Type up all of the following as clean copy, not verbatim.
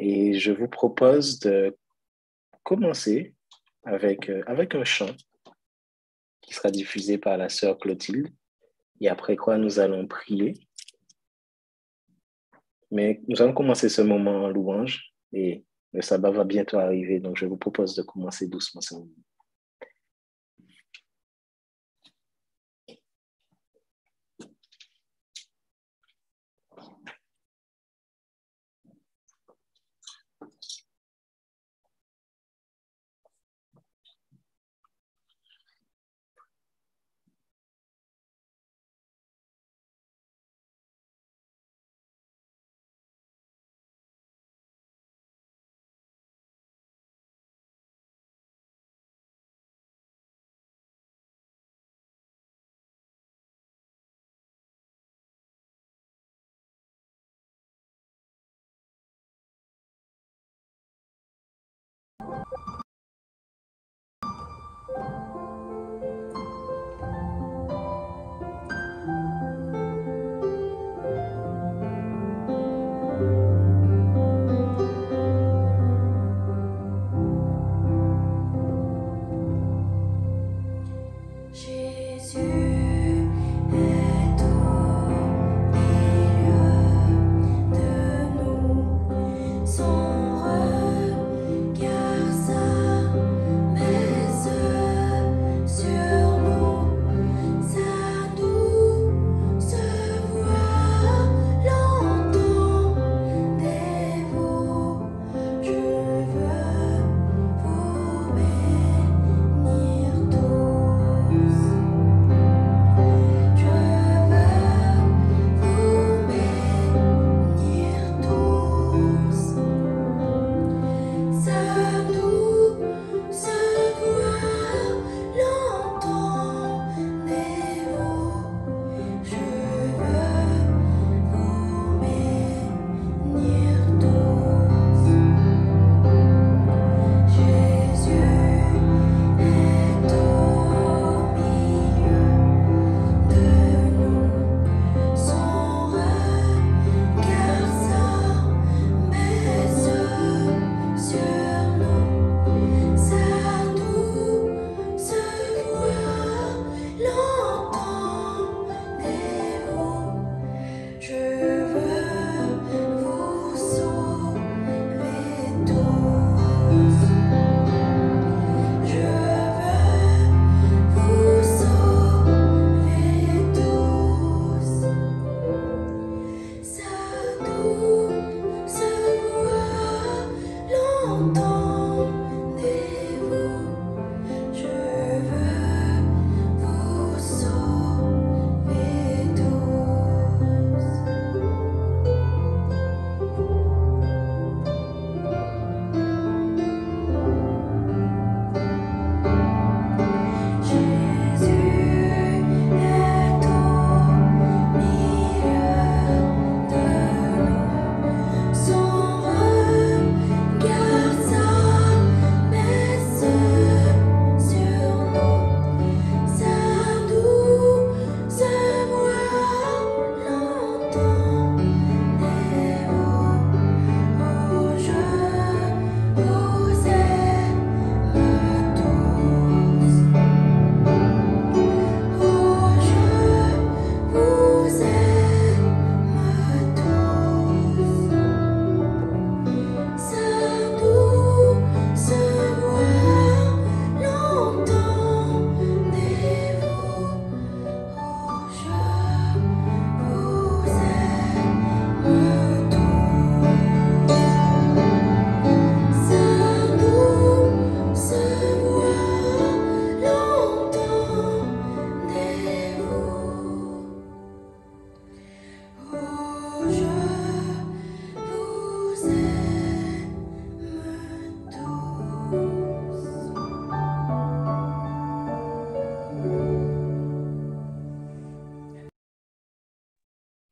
Et je vous propose de commencer avec un chant qui sera diffusé par la sœur Clotilde. Et après quoi, nous allons prier. Mais nous allons commencer ce moment en louange et le sabbat va bientôt arriver. Donc, je vous propose de commencer doucement ce moment.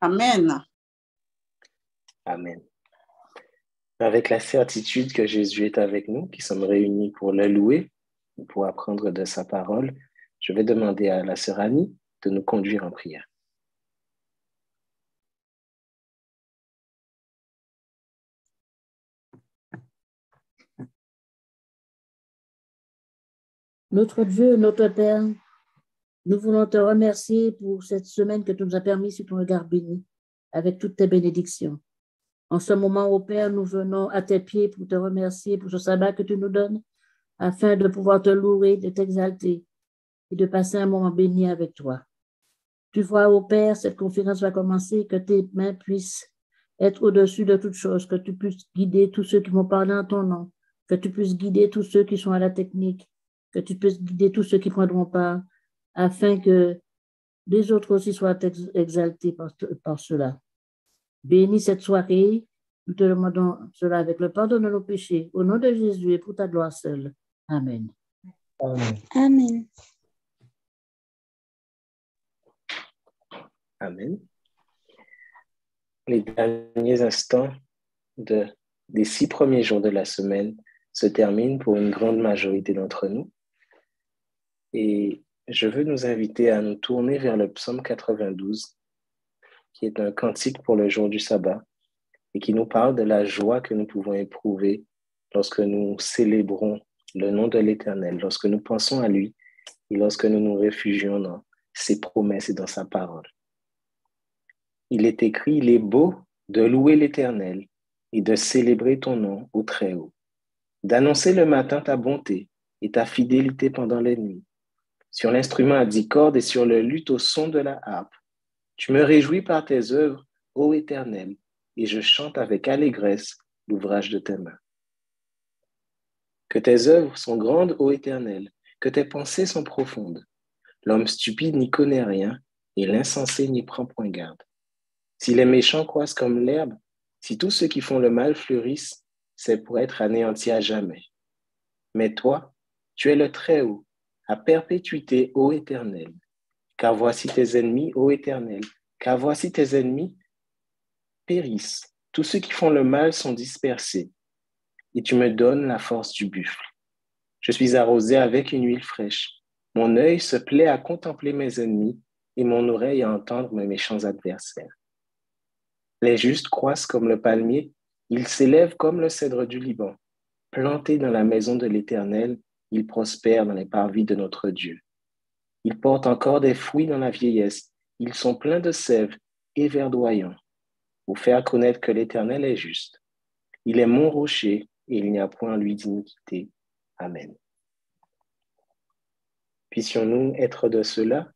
Amen. Amen. Avec la certitude que Jésus est avec nous, qui sommes réunis pour le louer, pour apprendre de sa parole, je vais demander à la sœur Annie de nous conduire en prière. Notre Dieu, notre Père, nous voulons te remercier pour cette semaine que tu nous as permis sur ton regard béni, avec toutes tes bénédictions. En ce moment, ô Père, nous venons à tes pieds pour te remercier pour ce sabbat que tu nous donnes, afin de pouvoir te louer, de t'exalter et de passer un moment béni avec toi. Tu vois, ô Père, cette conférence va commencer, que tes mains puissent être au-dessus de toutes choses, que tu puisses guider tous ceux qui vont parler en ton nom, que tu puisses guider tous ceux qui sont à la technique, que tu puisses guider tous ceux qui prendront part, afin que les autres aussi soient exaltés par cela. Bénis cette soirée. Nous te demandons cela avec le pardon de nos péchés. Au nom de Jésus et pour ta gloire seule. Amen. Amen. Amen. Amen. Les derniers instants des 6 premiers jours de la semaine se terminent pour une grande majorité d'entre nous. Et je veux nous inviter à nous tourner vers le psaume 92, qui est un cantique pour le jour du sabbat et qui nous parle de la joie que nous pouvons éprouver lorsque nous célébrons le nom de l'Éternel, lorsque nous pensons à lui et lorsque nous nous réfugions dans ses promesses et dans sa parole. Il est écrit, il est beau de louer l'Éternel et de célébrer ton nom au Très-Haut, d'annoncer le matin ta bonté et ta fidélité pendant les nuits, sur l'instrument à 10 cordes et sur le luth au son de la harpe. Tu me réjouis par tes œuvres, ô Éternel, et je chante avec allégresse l'ouvrage de tes mains. Que tes œuvres sont grandes, ô Éternel, que tes pensées sont profondes. L'homme stupide n'y connaît rien, et l'insensé n'y prend point garde. Si les méchants croissent comme l'herbe, si tous ceux qui font le mal fleurissent, c'est pour être anéantis à jamais. Mais toi, tu es le Très-Haut, à perpétuité, ô Éternel. Car voici tes ennemis, ô Éternel, car voici tes ennemis périssent. Tous ceux qui font le mal sont dispersés, et tu me donnes la force du buffle. Je suis arrosé avec une huile fraîche. Mon œil se plaît à contempler mes ennemis, et mon oreille à entendre mes méchants adversaires. Les justes croissent comme le palmier, ils s'élèvent comme le cèdre du Liban. Plantés dans la maison de l'Éternel, ils prospèrent dans les parvis de notre Dieu. Ils portent encore des fruits dans la vieillesse, ils sont pleins de sève et verdoyants, pour faire connaître que l'Éternel est juste. Il est mon rocher, et il n'y a point en lui d'iniquité. Amen. Puissions-nous être de ceux-là,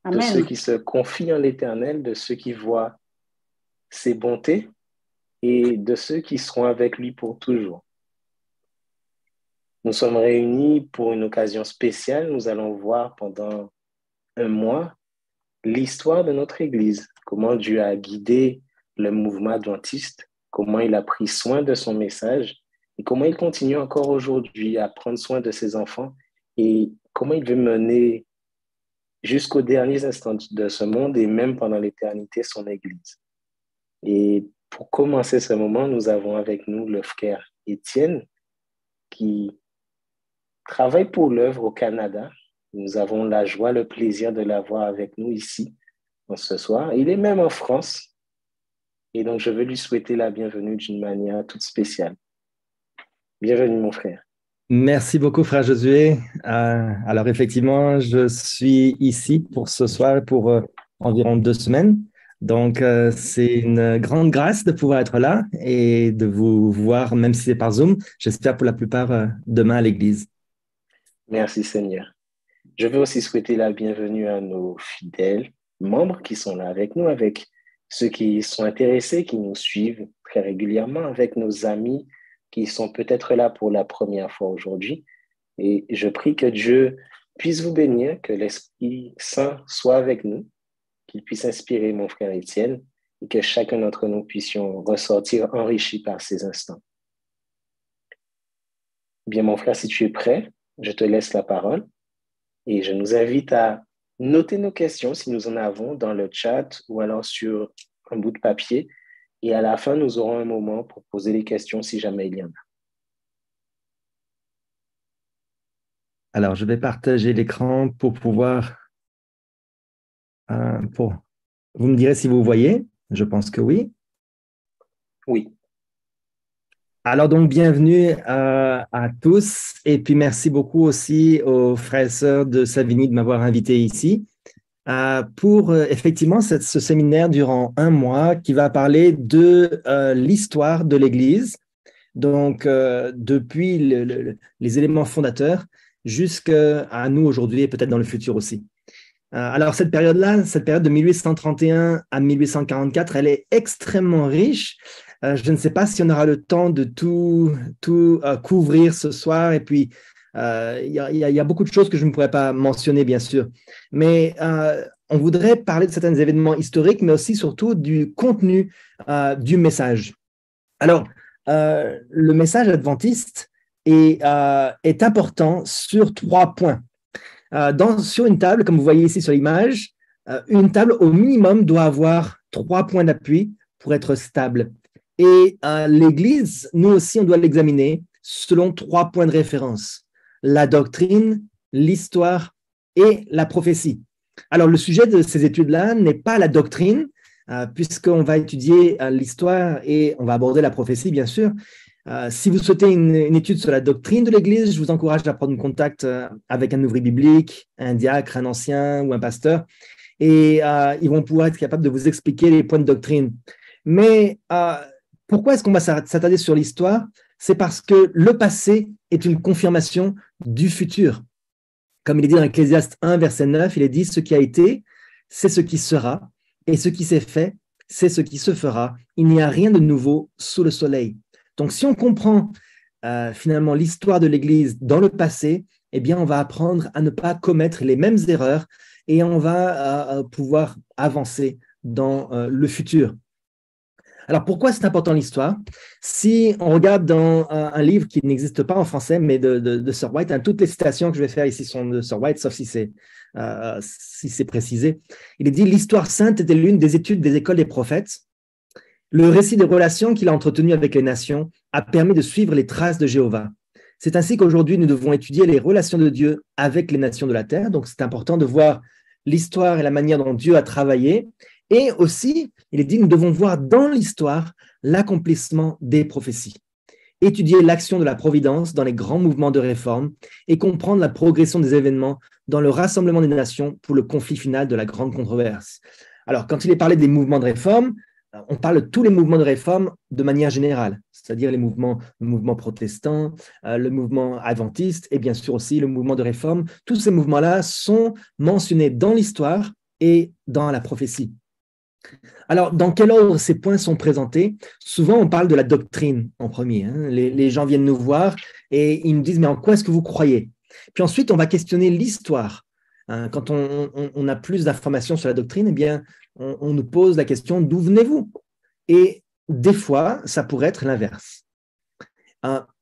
de ceux qui se confient en l'Éternel, de ceux qui voient ses bontés et de ceux qui seront avec lui pour toujours. Nous sommes réunis pour une occasion spéciale. Nous allons voir pendant un mois l'histoire de notre Église, comment Dieu a guidé le mouvement adventiste, comment il a pris soin de son message et comment il continue encore aujourd'hui à prendre soin de ses enfants et comment il veut mener jusqu'aux derniers instants de ce monde et même pendant l'éternité son Église. Et pour commencer ce moment, nous avons avec nous le frère Étienne qui travaille pour l'œuvre au Canada. Nous avons la joie, le plaisir de l'avoir avec nous ici ce soir. Il est même en France et donc je veux lui souhaiter la bienvenue d'une manière toute spéciale. Bienvenue mon frère. Merci beaucoup, frère Josué. Alors effectivement, je suis ici pour ce soir pour environ 2 semaines. Donc, c'est une grande grâce de pouvoir être là et de vous voir, même si c'est par Zoom. J'espère pour la plupart demain à l'église. Merci Seigneur. Je veux aussi souhaiter la bienvenue à nos fidèles membres qui sont là avec nous, avec ceux qui sont intéressés, qui nous suivent très régulièrement, avec nos amis qui sont peut-être là pour la première fois aujourd'hui. Et je prie que Dieu puisse vous bénir, que l'Esprit Saint soit avec nous, qu'il puisse inspirer mon frère Étienne et que chacun d'entre nous puissions ressortir enrichis par ces instants. Bien, mon frère, si tu es prêt, je te laisse la parole et je nous invite à noter nos questions si nous en avons dans le chat ou alors sur un bout de papier. Et à la fin, nous aurons un moment pour poser les questions si jamais il y en a. Alors, je vais partager l'écran pour pouvoir... Vous me direz si vous voyez. Je pense que oui. Oui. Alors donc, bienvenue à tous et puis merci beaucoup aussi aux frères et sœurs de Savigny de m'avoir invité ici pour effectivement ce séminaire durant un mois qui va parler de l'histoire de l'Église, donc depuis les éléments fondateurs jusqu'à nous aujourd'hui et peut-être dans le futur aussi. Alors cette période-là, cette période de 1831 à 1844, elle est extrêmement riche. Je ne sais pas si on aura le temps de tout couvrir ce soir. Et puis, il y a beaucoup de choses que je ne pourrais pas mentionner, bien sûr. Mais on voudrait parler de certains événements historiques, mais aussi surtout du contenu du message. Alors, le message adventiste est important sur 3 points. Sur une table, comme vous voyez ici sur l'image, une table au minimum doit avoir 3 points d'appui pour être stable. Et l'Église, nous aussi, on doit l'examiner selon 3 points de référence: la doctrine, l'histoire et la prophétie. Alors, le sujet de ces études-là n'est pas la doctrine, puisqu'on va étudier l'histoire et on va aborder la prophétie, bien sûr. Si vous souhaitez une étude sur la doctrine de l'Église, je vous encourage à prendre contact avec un ouvrier biblique, un diacre, un ancien ou un pasteur, et ils vont pouvoir être capables de vous expliquer les points de doctrine. Mais pourquoi est-ce qu'on va s'attarder sur l'histoire? C'est parce que le passé est une confirmation du futur. Comme il est dit dans Ecclésiaste 1, verset 9, il est dit « Ce qui a été, c'est ce qui sera, et ce qui s'est fait, c'est ce qui se fera. Il n'y a rien de nouveau sous le soleil. » Donc, si on comprend finalement l'histoire de l'Église dans le passé, eh bien, on va apprendre à ne pas commettre les mêmes erreurs et on va pouvoir avancer dans le futur. Alors, pourquoi c'est important l'histoire? Si on regarde dans un livre qui n'existe pas en français, mais de Sir White, toutes les citations que je vais faire ici sont de Sir White, sauf si c'est précisé. Il est dit « L'histoire sainte était l'une des études des écoles des prophètes. Le récit des relations qu'il a entretenues avec les nations a permis de suivre les traces de Jéhovah. C'est ainsi qu'aujourd'hui, nous devons étudier les relations de Dieu avec les nations de la terre. Donc, c'est important de voir l'histoire et la manière dont Dieu a travaillé. Et aussi, il est dit, nous devons voir dans l'histoire l'accomplissement des prophéties. Étudier l'action de la providence dans les grands mouvements de réforme et comprendre la progression des événements dans le rassemblement des nations pour le conflit final de la grande controverse. Alors, quand il est parlé des mouvements de réforme, on parle de tous les mouvements de réforme de manière générale, c'est-à-dire le mouvement protestant, le mouvement adventiste et bien sûr aussi le mouvement de réforme. Tous ces mouvements-là sont mentionnés dans l'histoire et dans la prophétie. Alors, dans quel ordre ces points sont présentés? Souvent, on parle de la doctrine en premier. Les gens viennent nous voir et ils nous disent « Mais en quoi est-ce que vous croyez ?» Puis ensuite, on va questionner l'histoire. Quand on a plus d'informations sur la doctrine, eh bien, on nous pose la question « D'où venez-vous » Et des fois, ça pourrait être l'inverse.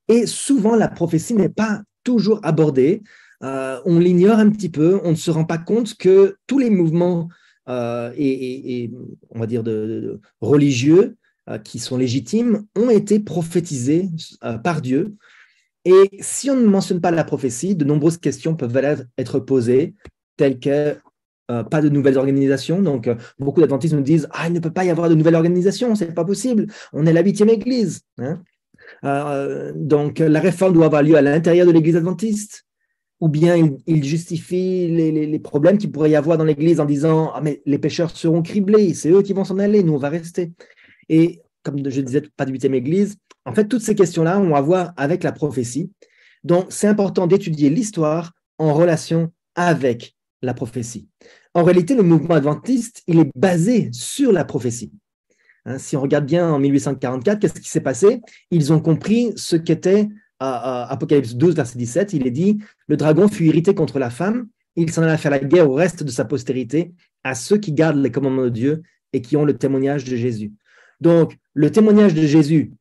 Et souvent, la prophétie n'est pas toujours abordée. On l'ignore un petit peu. On ne se rend pas compte que tous les mouvements et on va dire de religieux qui sont légitimes ont été prophétisés par Dieu. Et si on ne mentionne pas la prophétie, de nombreuses questions peuvent être posées, telles que pas de nouvelles organisations. Donc, beaucoup d'adventistes nous disent « Ah, il ne peut pas y avoir de nouvelles organisations, ce n'est pas possible, on est la 8e église. » Donc, la réforme doit avoir lieu à l'intérieur de l'église adventiste. Ou bien il justifie les problèmes qu'il pourrait y avoir dans l'église en disant « Ah, mais les pécheurs seront criblés, c'est eux qui vont s'en aller, nous on va rester. » Et comme je disais, pas de 8e église. En fait, toutes ces questions-là ont à voir avec la prophétie. Donc, c'est important d'étudier l'histoire en relation avec la prophétie. En réalité, le mouvement adventiste, il est basé sur la prophétie. Si on regarde bien en 1844, qu'est-ce qui s'est passé? Ils ont compris ce qu'était Apocalypse 12, verset 17. Il est dit « Le dragon fut irrité contre la femme, il s'en alla faire la guerre au reste de sa postérité, à ceux qui gardent les commandements de Dieu et qui ont le témoignage de Jésus. » Donc, le témoignage de Jésus,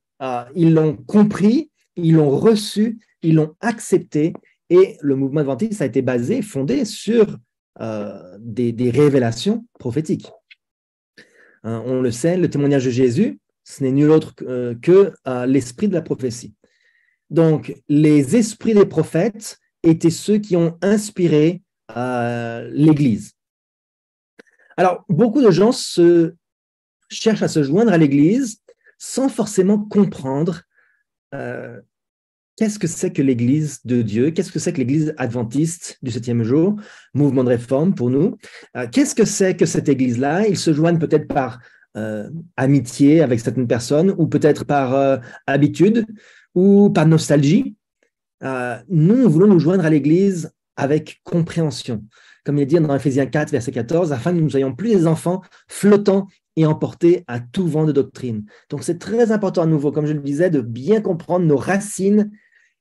ils l'ont compris, ils l'ont reçu, ils l'ont accepté, et le mouvement adventiste a été fondé sur des révélations prophétiques. On le sait, le témoignage de Jésus, ce n'est nul autre que l'esprit de la prophétie. Donc, les esprits des prophètes étaient ceux qui ont inspiré l'Église. Alors, beaucoup de gens cherchent à se joindre à l'Église sans forcément comprendre qu'est-ce que c'est que l'Église de Dieu? Qu'est-ce que c'est que l'Église adventiste du 7e jour, mouvement de réforme pour nous? Qu'est-ce que c'est que cette Église-là? Ils se joignent peut-être par amitié avec certaines personnes, ou peut-être par habitude, ou par nostalgie. Nous voulons nous joindre à l'Église avec compréhension. Comme il est dit dans Éphésiens 4, verset 14, afin que nous ne soyons plus des enfants flottants et emportés à tout vent de doctrine. Donc, c'est très important à nouveau, comme je le disais, de bien comprendre nos racines.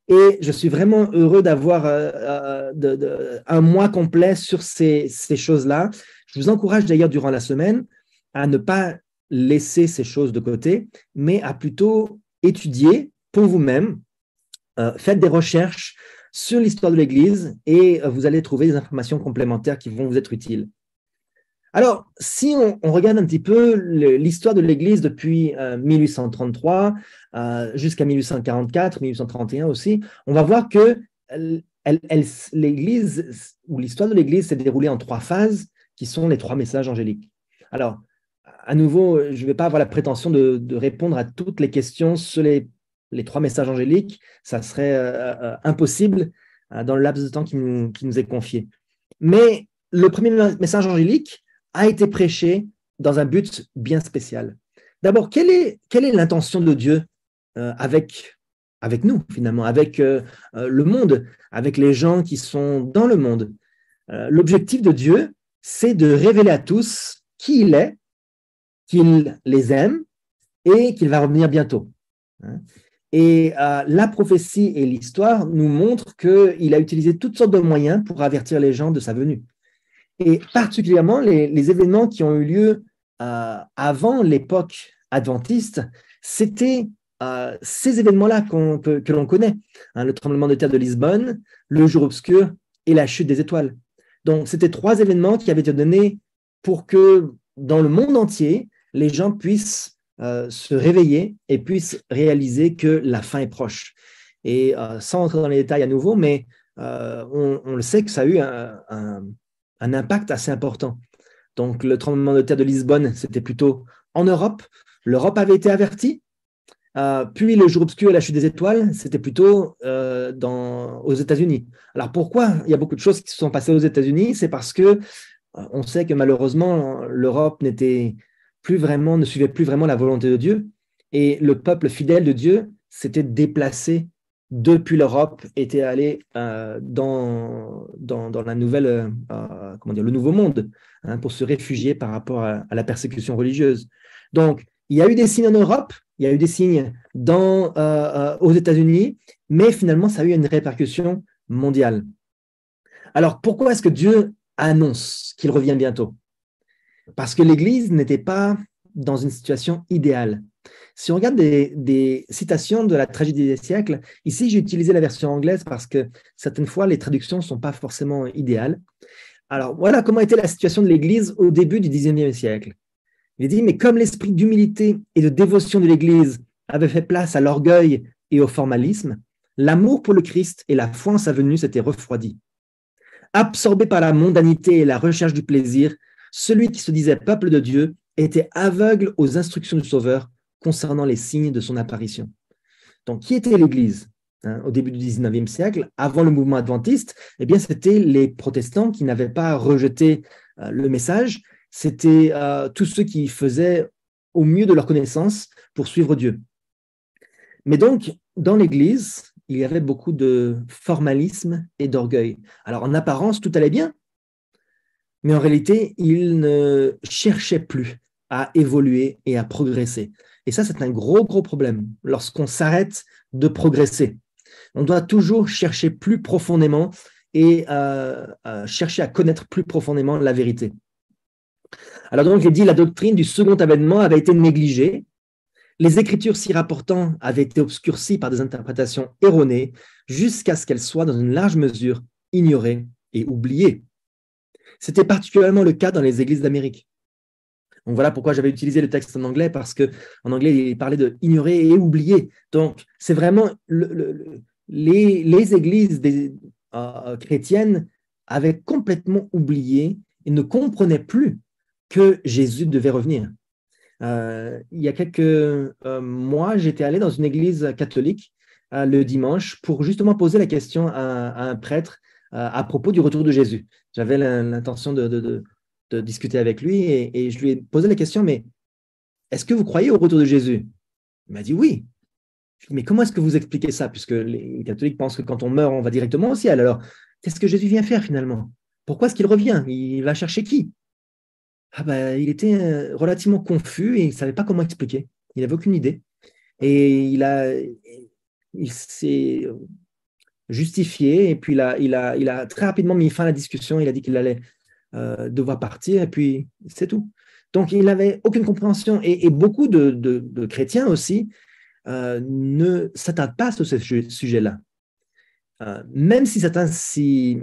Et je suis vraiment heureux d'avoir un mois complet sur ces choses-là. Je vous encourage d'ailleurs durant la semaine à ne pas laisser ces choses de côté, mais à plutôt étudier pour vous-même. Faites des recherches sur l'histoire de l'Église et vous allez trouver des informations complémentaires qui vont vous être utiles. Alors, si on regarde un petit peu l'histoire de l'Église depuis 1833 jusqu'à 1844, 1831 aussi, on va voir que l'Église, ou l'histoire de l'Église s'est déroulée en 3 phases, qui sont les 3 messages angéliques. Alors, à nouveau, je ne vais pas avoir la prétention de répondre à toutes les questions sur les 3 messages angéliques. Ça serait impossible dans le laps de temps qui nous est confié. Mais le premier message angélique a été prêché dans un but bien spécial. D'abord, quelle est l'intention de Dieu avec nous, finalement, avec le monde, avec les gens qui sont dans le monde? L'objectif de Dieu, c'est de révéler à tous qui il est, qu'il les aime et qu'il va revenir bientôt. Et la prophétie et l'histoire nous montrent qu'il a utilisé toutes sortes de moyens pour avertir les gens de sa venue. Et particulièrement, les événements qui ont eu lieu avant l'époque adventiste, c'était ces événements-là que l'on connaît. Le tremblement de terre de Lisbonne, le jour obscur et la chute des étoiles. Donc, c'était 3 événements qui avaient été donnés pour que, dans le monde entier, les gens puissent se réveiller et puissent réaliser que la fin est proche. Et sans entrer dans les détails à nouveau, mais on le sait que ça a eu un impact assez important. Donc, le tremblement de terre de Lisbonne, c'était plutôt en Europe. L'Europe avait été avertie. Puis, le jour obscur et la chute des étoiles, c'était plutôt aux États-Unis. Alors, pourquoi il y a beaucoup de choses qui se sont passées aux États-Unis? C'est parce que on sait que malheureusement, l'Europe ne suivait plus vraiment la volonté de Dieu. Et le peuple fidèle de Dieu s'était déplacé depuis l'Europe, était allé dans la nouvelle, le nouveau monde, pour se réfugier par rapport à la persécution religieuse. Donc, il y a eu des signes en Europe, il y a eu des signes aux États-Unis, mais finalement, ça a eu une répercussion mondiale. Alors, pourquoi est-ce que Dieu annonce qu'il revient bientôt? Parce que l'Église n'était pas dans une situation idéale. Si on regarde des citations de la tragédie des siècles, ici j'ai utilisé la version anglaise parce que certaines fois les traductions ne sont pas forcément idéales. Alors voilà comment était la situation de l'Église au début du XIXe siècle. Il est dit, mais comme l'esprit d'humilité et de dévotion de l'Église avait fait place à l'orgueil et au formalisme, l'amour pour le Christ et la foi en sa venue s'étaient refroidis. Absorbé par la mondanité et la recherche du plaisir, celui qui se disait peuple de Dieu était aveugle aux instructions du Sauveur concernant les signes de son apparition. Donc, qui était l'Église au début du XIXe siècle, avant le mouvement adventiste? Eh bien, c'était les protestants qui n'avaient pas rejeté le message. C'était tous ceux qui faisaient au mieux de leur connaissance pour suivre Dieu. Mais donc, dans l'Église, il y avait beaucoup de formalisme et d'orgueil. Alors, en apparence, tout allait bien, mais en réalité, ils ne cherchaient plus à évoluer et à progresser. Et ça, c'est un gros problème lorsqu'on s'arrête de progresser. On doit toujours chercher plus profondément et chercher à connaître plus profondément la vérité. Alors donc, il est dit, la doctrine du second avènement avait été négligée. Les Écritures s'y rapportant avaient été obscurcies par des interprétations erronées jusqu'à ce qu'elles soient dans une large mesure ignorées et oubliées. C'était particulièrement le cas dans les églises d'Amérique. Donc voilà pourquoi j'avais utilisé le texte en anglais, parce qu'en anglais, il parlait de ignorer et oublier. Donc, c'est vraiment les églises chrétiennes avaient complètement oublié et ne comprenaient plus que Jésus devait revenir. Il y a quelques mois, j'étais allé dans une église catholique le dimanche pour justement poser la question à un prêtre à propos du retour de Jésus. J'avais l'intention de discuter avec lui et je lui ai posé la question, mais est-ce que vous croyez au retour de Jésus? Il m'a dit oui. Je lui ai dit, mais comment est-ce que vous expliquez ça? Puisque les catholiques pensent que quand on meurt, on va directement au ciel. Alors, qu'est-ce que Jésus vient faire finalement? Pourquoi est-ce qu'il revient? Il va chercher qui? Ah ben, il était relativement confus et il ne savait pas comment expliquer. Il n'avait aucune idée. Et il s'est justifié et puis il a très rapidement mis fin à la discussion. Il a dit qu'il allait devoir partir et puis c'est tout. Donc, il n'avait aucune compréhension. Et beaucoup de chrétiens aussi ne s'attardent pas sur ce sujet-là. Même si certains s'y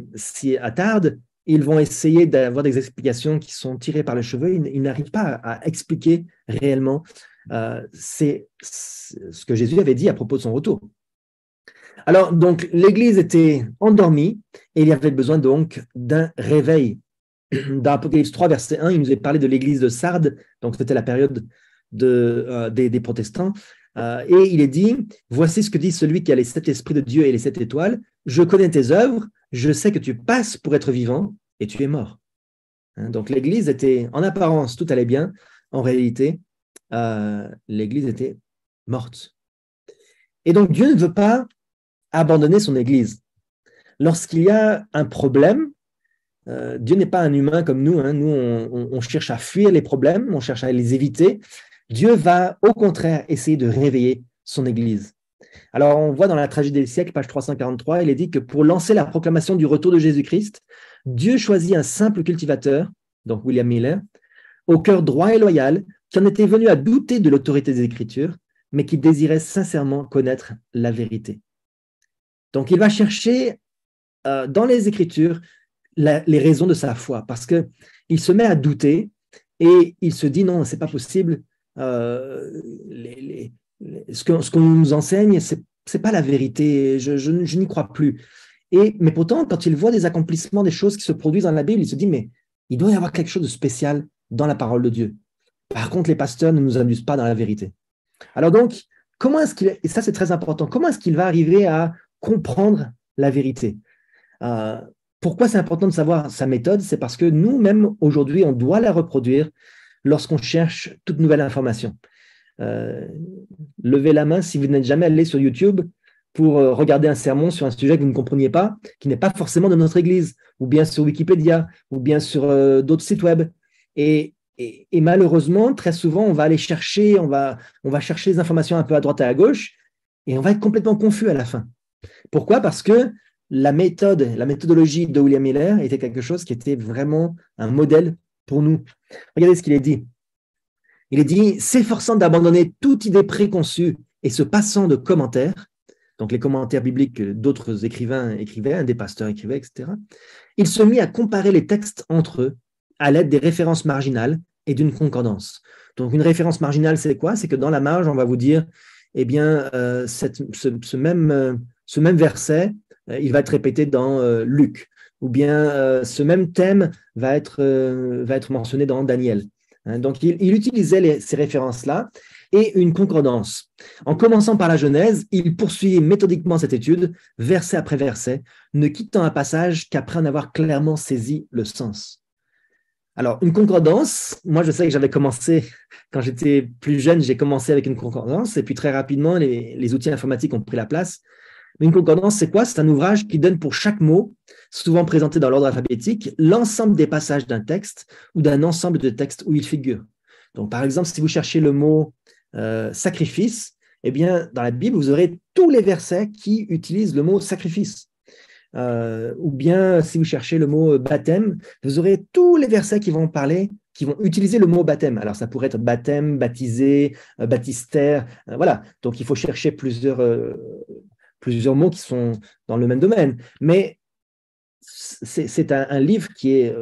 attardent, ils vont essayer d'avoir des explications qui sont tirées par les cheveux. Ils n'arrivent pas à expliquer réellement c'est ce que Jésus avait dit à propos de son retour. Alors, donc, l'Église était endormie et il y avait besoin donc d'un réveil. Dans Apocalypse 3, verset 1, il nous est parlé de l'Église de Sardes, donc c'était la période des protestants, et il est dit, voici ce que dit celui qui a les 7 esprits de Dieu et les 7 étoiles, je connais tes œuvres, je sais que tu passes pour être vivant et tu es mort. Donc l'Église était, en apparence, tout allait bien, en réalité, l'Église était morte. Et donc Dieu ne veut pas abandonner son Église. Lorsqu'il y a un problème, Dieu n'est pas un humain comme nous. Nous, on cherche à fuir les problèmes, on cherche à les éviter. Dieu va, au contraire, essayer de réveiller son Église. Alors, on voit dans la tragédie des siècles, page 343, il est dit que pour lancer la proclamation du retour de Jésus-Christ, Dieu choisit un simple cultivateur, donc William Miller, au cœur droit et loyal, qui en était venu à douter de l'autorité des Écritures, mais qui désirait sincèrement connaître la vérité. Donc, il va chercher dans les Écritures les raisons de sa foi, parce qu'il se met à douter et il se dit non, c'est pas possible, ce qu'on nous enseigne, c'est pas la vérité, je n'y crois plus. Mais pourtant, quand il voit des accomplissements, des choses qui se produisent dans la Bible, il se dit mais il doit y avoir quelque chose de spécial dans la parole de Dieu. Par contre, les pasteurs ne nous amusent pas dans la vérité. Alors donc, comment est-ce qu'il, et ça c'est très important, comment est-ce qu'il va arriver à comprendre la vérité? Pourquoi c'est important de savoir sa méthode? C'est parce que nous-mêmes, aujourd'hui, on doit la reproduire lorsqu'on cherche toute nouvelle information. Levez la main si vous n'êtes jamais allé sur YouTube pour regarder un sermon sur un sujet que vous ne compreniez pas, qui n'est pas forcément de notre Église, ou bien sur Wikipédia, ou bien sur d'autres sites web. Et malheureusement, très souvent, on va aller chercher, on va chercher les informations un peu à droite et à gauche, et on va être complètement confus à la fin. Pourquoi? Parce que la méthodologie de William Miller était quelque chose qui était vraiment un modèle pour nous. Regardez ce qu'il est dit. Il est dit, s'efforçant d'abandonner toute idée préconçue et se passant de commentaires, donc les commentaires bibliques que d'autres écrivains écrivaient, des pasteurs écrivaient, etc., il se mit à comparer les textes entre eux à l'aide des références marginales et d'une concordance. Donc une référence marginale, c'est quoi? C'est que dans la marge, on va vous dire, eh bien, ce même verset, il va être répété dans Luc, ou bien ce même thème va être mentionné dans Daniel. Donc, il utilisait ces références-là et une concordance. En commençant par la Genèse, il poursuit méthodiquement cette étude, verset après verset, ne quittant un passage qu'après en avoir clairement saisi le sens. Alors, une concordance, moi je sais que j'avais commencé, quand j'étais plus jeune, j'ai commencé avec une concordance, et puis très rapidement, les outils informatiques ont pris la place. Une concordance, c'est quoi? C'est un ouvrage qui donne pour chaque mot, souvent présenté dans l'ordre alphabétique, l'ensemble des passages d'un texte ou d'un ensemble de textes où il figure. Donc, par exemple, si vous cherchez le mot sacrifice, eh bien, dans la Bible, vous aurez tous les versets qui utilisent le mot sacrifice. Ou bien, si vous cherchez le mot baptême, vous aurez tous les versets qui vont utiliser le mot baptême. Alors, ça pourrait être baptême, baptisé, baptistère, voilà. Donc, il faut chercher plusieurs mots qui sont dans le même domaine. Mais c'est un livre qui est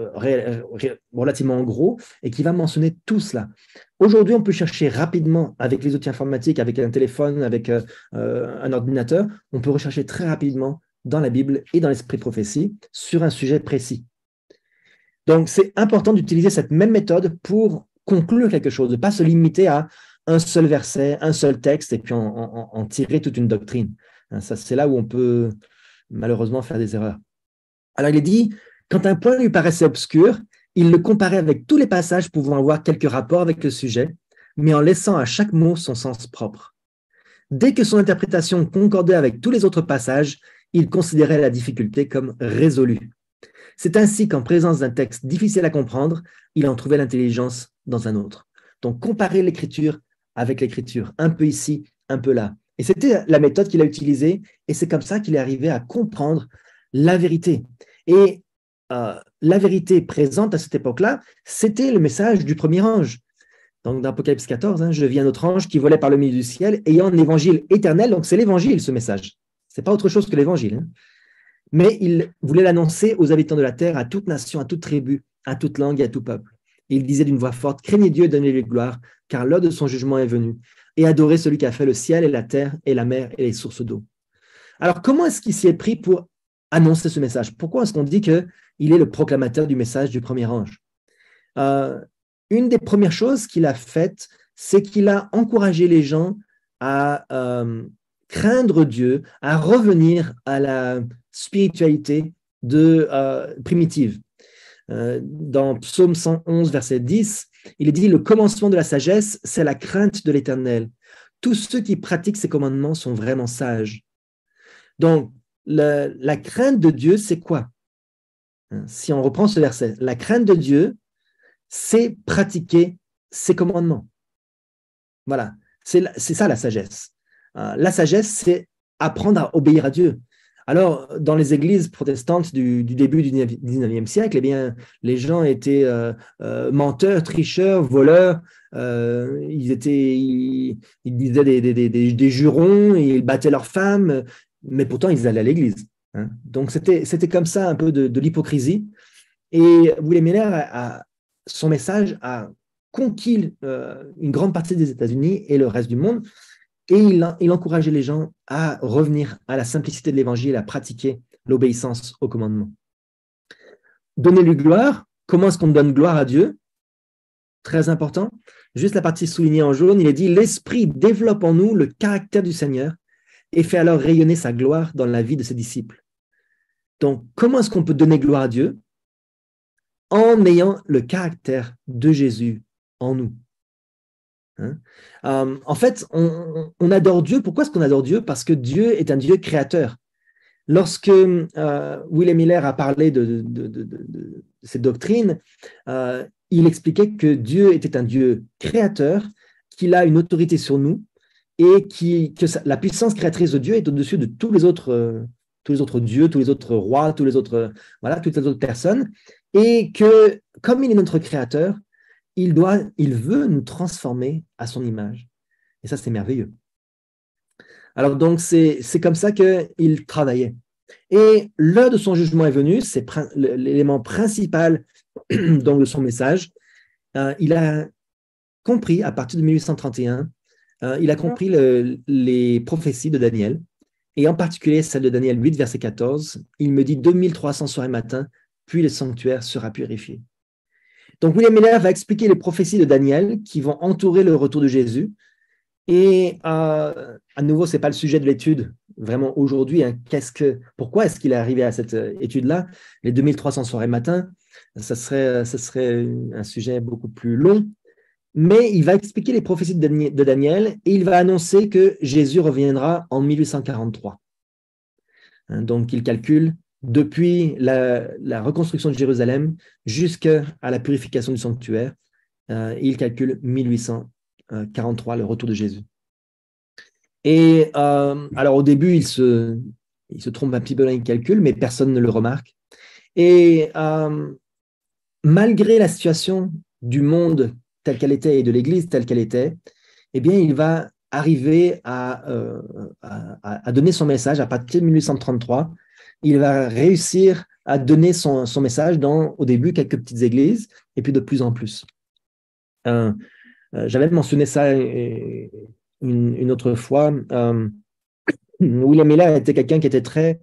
relativement gros et qui va mentionner tout cela. Aujourd'hui, on peut chercher rapidement avec les outils informatiques, avec un téléphone, avec un ordinateur, on peut rechercher très rapidement dans la Bible et dans l'Esprit de prophétie sur un sujet précis. Donc, c'est important d'utiliser cette même méthode pour conclure quelque chose, de ne pas se limiter à un seul verset, un seul texte et puis en tirer toute une doctrine. Ça, c'est là où on peut malheureusement faire des erreurs. Alors, il est dit, quand un point lui paraissait obscur, il le comparait avec tous les passages pouvant avoir quelque rapport avec le sujet, mais en laissant à chaque mot son sens propre. Dès que son interprétation concordait avec tous les autres passages, il considérait la difficulté comme résolue. C'est ainsi qu'en présence d'un texte difficile à comprendre, il en trouvait l'intelligence dans un autre. Donc, comparer l'écriture avec l'écriture, un peu ici, un peu là. Et c'était la méthode qu'il a utilisée, et c'est comme ça qu'il est arrivé à comprendre la vérité. Et la vérité présente à cette époque-là, c'était le message du premier ange. Donc, dans Apocalypse 14, je vis un autre ange qui volait par le milieu du ciel, ayant un évangile éternel. Donc, c'est l'évangile, ce message. Ce n'est pas autre chose que l'évangile. Mais il voulait l'annoncer aux habitants de la terre, à toute nation, à toute tribu, à toute langue et à tout peuple. Et il disait d'une voix forte, craignez Dieu et donnez-lui gloire, car l'heure de son jugement est venue. Et adorez celui qui a fait le ciel et la terre et la mer et les sources d'eau. Alors, comment est-ce qu'il s'y est pris pour annoncer ce message? Pourquoi est-ce qu'on dit qu'il est le proclamateur du message du premier ange? Une des premières choses qu'il a faites, c'est qu'il a encouragé les gens à craindre Dieu, à revenir à la spiritualité primitive. Dans Psaume 111, verset 10, il est dit « Le commencement de la sagesse, c'est la crainte de l'Éternel. Tous ceux qui pratiquent ses commandements sont vraiment sages. » Donc, la crainte de Dieu, c'est quoi? Si on reprend ce verset, la crainte de Dieu, c'est pratiquer ses commandements. Voilà, c'est ça la sagesse. La sagesse, c'est apprendre à obéir à Dieu. Alors, dans les églises protestantes du début du 19e siècle, eh bien, les gens étaient menteurs, tricheurs, voleurs, ils disaient des jurons, ils battaient leurs femmes, mais pourtant ils allaient à l'église. Donc, c'était comme ça un peu de l'hypocrisie. Et William Miller, son message a conquis une grande partie des États-Unis et le reste du monde. Et il encourageait les gens à revenir à la simplicité de l'Évangile, à pratiquer l'obéissance au commandement. Donner-lui gloire. Comment est-ce qu'on donne gloire à Dieu? Très important. Juste la partie soulignée en jaune, il est dit « L'Esprit développe en nous le caractère du Seigneur et fait alors rayonner sa gloire dans la vie de ses disciples. » Donc, comment est-ce qu'on peut donner gloire à Dieu? En ayant le caractère de Jésus en nous. En fait, on adore Dieu. Pourquoi est-ce qu'on adore Dieu? Parce que Dieu est un Dieu créateur. Lorsque William Miller a parlé de cette doctrine, il expliquait que Dieu était un Dieu créateur, qu'il a une autorité sur nous et que la puissance créatrice de Dieu est au-dessus de tous les autres dieux, tous les autres rois, toutes les autres personnes, et que comme il est notre créateur, il veut nous transformer à son image. Et ça, c'est merveilleux. Alors donc, c'est comme ça qu'il travaillait. Et l'heure de son jugement est venue, c'est l'élément principal donc, de son message. Il a compris, à partir de 1831, il a compris les prophéties de Daniel, et en particulier celle de Daniel 8, verset 14. Il me dit 2300 soirs et matins, puis le sanctuaire sera purifié. Donc, William Miller va expliquer les prophéties de Daniel qui vont entourer le retour de Jésus. Et à nouveau, ce n'est pas le sujet de l'étude vraiment aujourd'hui. Pourquoi est-ce qu'il est arrivé à cette étude-là? Les 2300 soirs et matins, ce serait un sujet beaucoup plus long. Mais il va expliquer les prophéties de Daniel et il va annoncer que Jésus reviendra en 1843. Donc, il calcule depuis la reconstruction de Jérusalem jusqu'à la purification du sanctuaire, il calcule 1843, le retour de Jésus. Et alors au début, il se trompe un petit peu dans les calculs, mais personne ne le remarque. Et malgré la situation du monde telle qu'elle était et de l'Église telle qu'elle était, eh bien, il va arriver à donner son message à partir de 1833. Il va réussir à donner son message dans, au début, quelques petites églises, et puis de plus en plus. J'avais mentionné ça une autre fois. William Miller était quelqu'un qui était très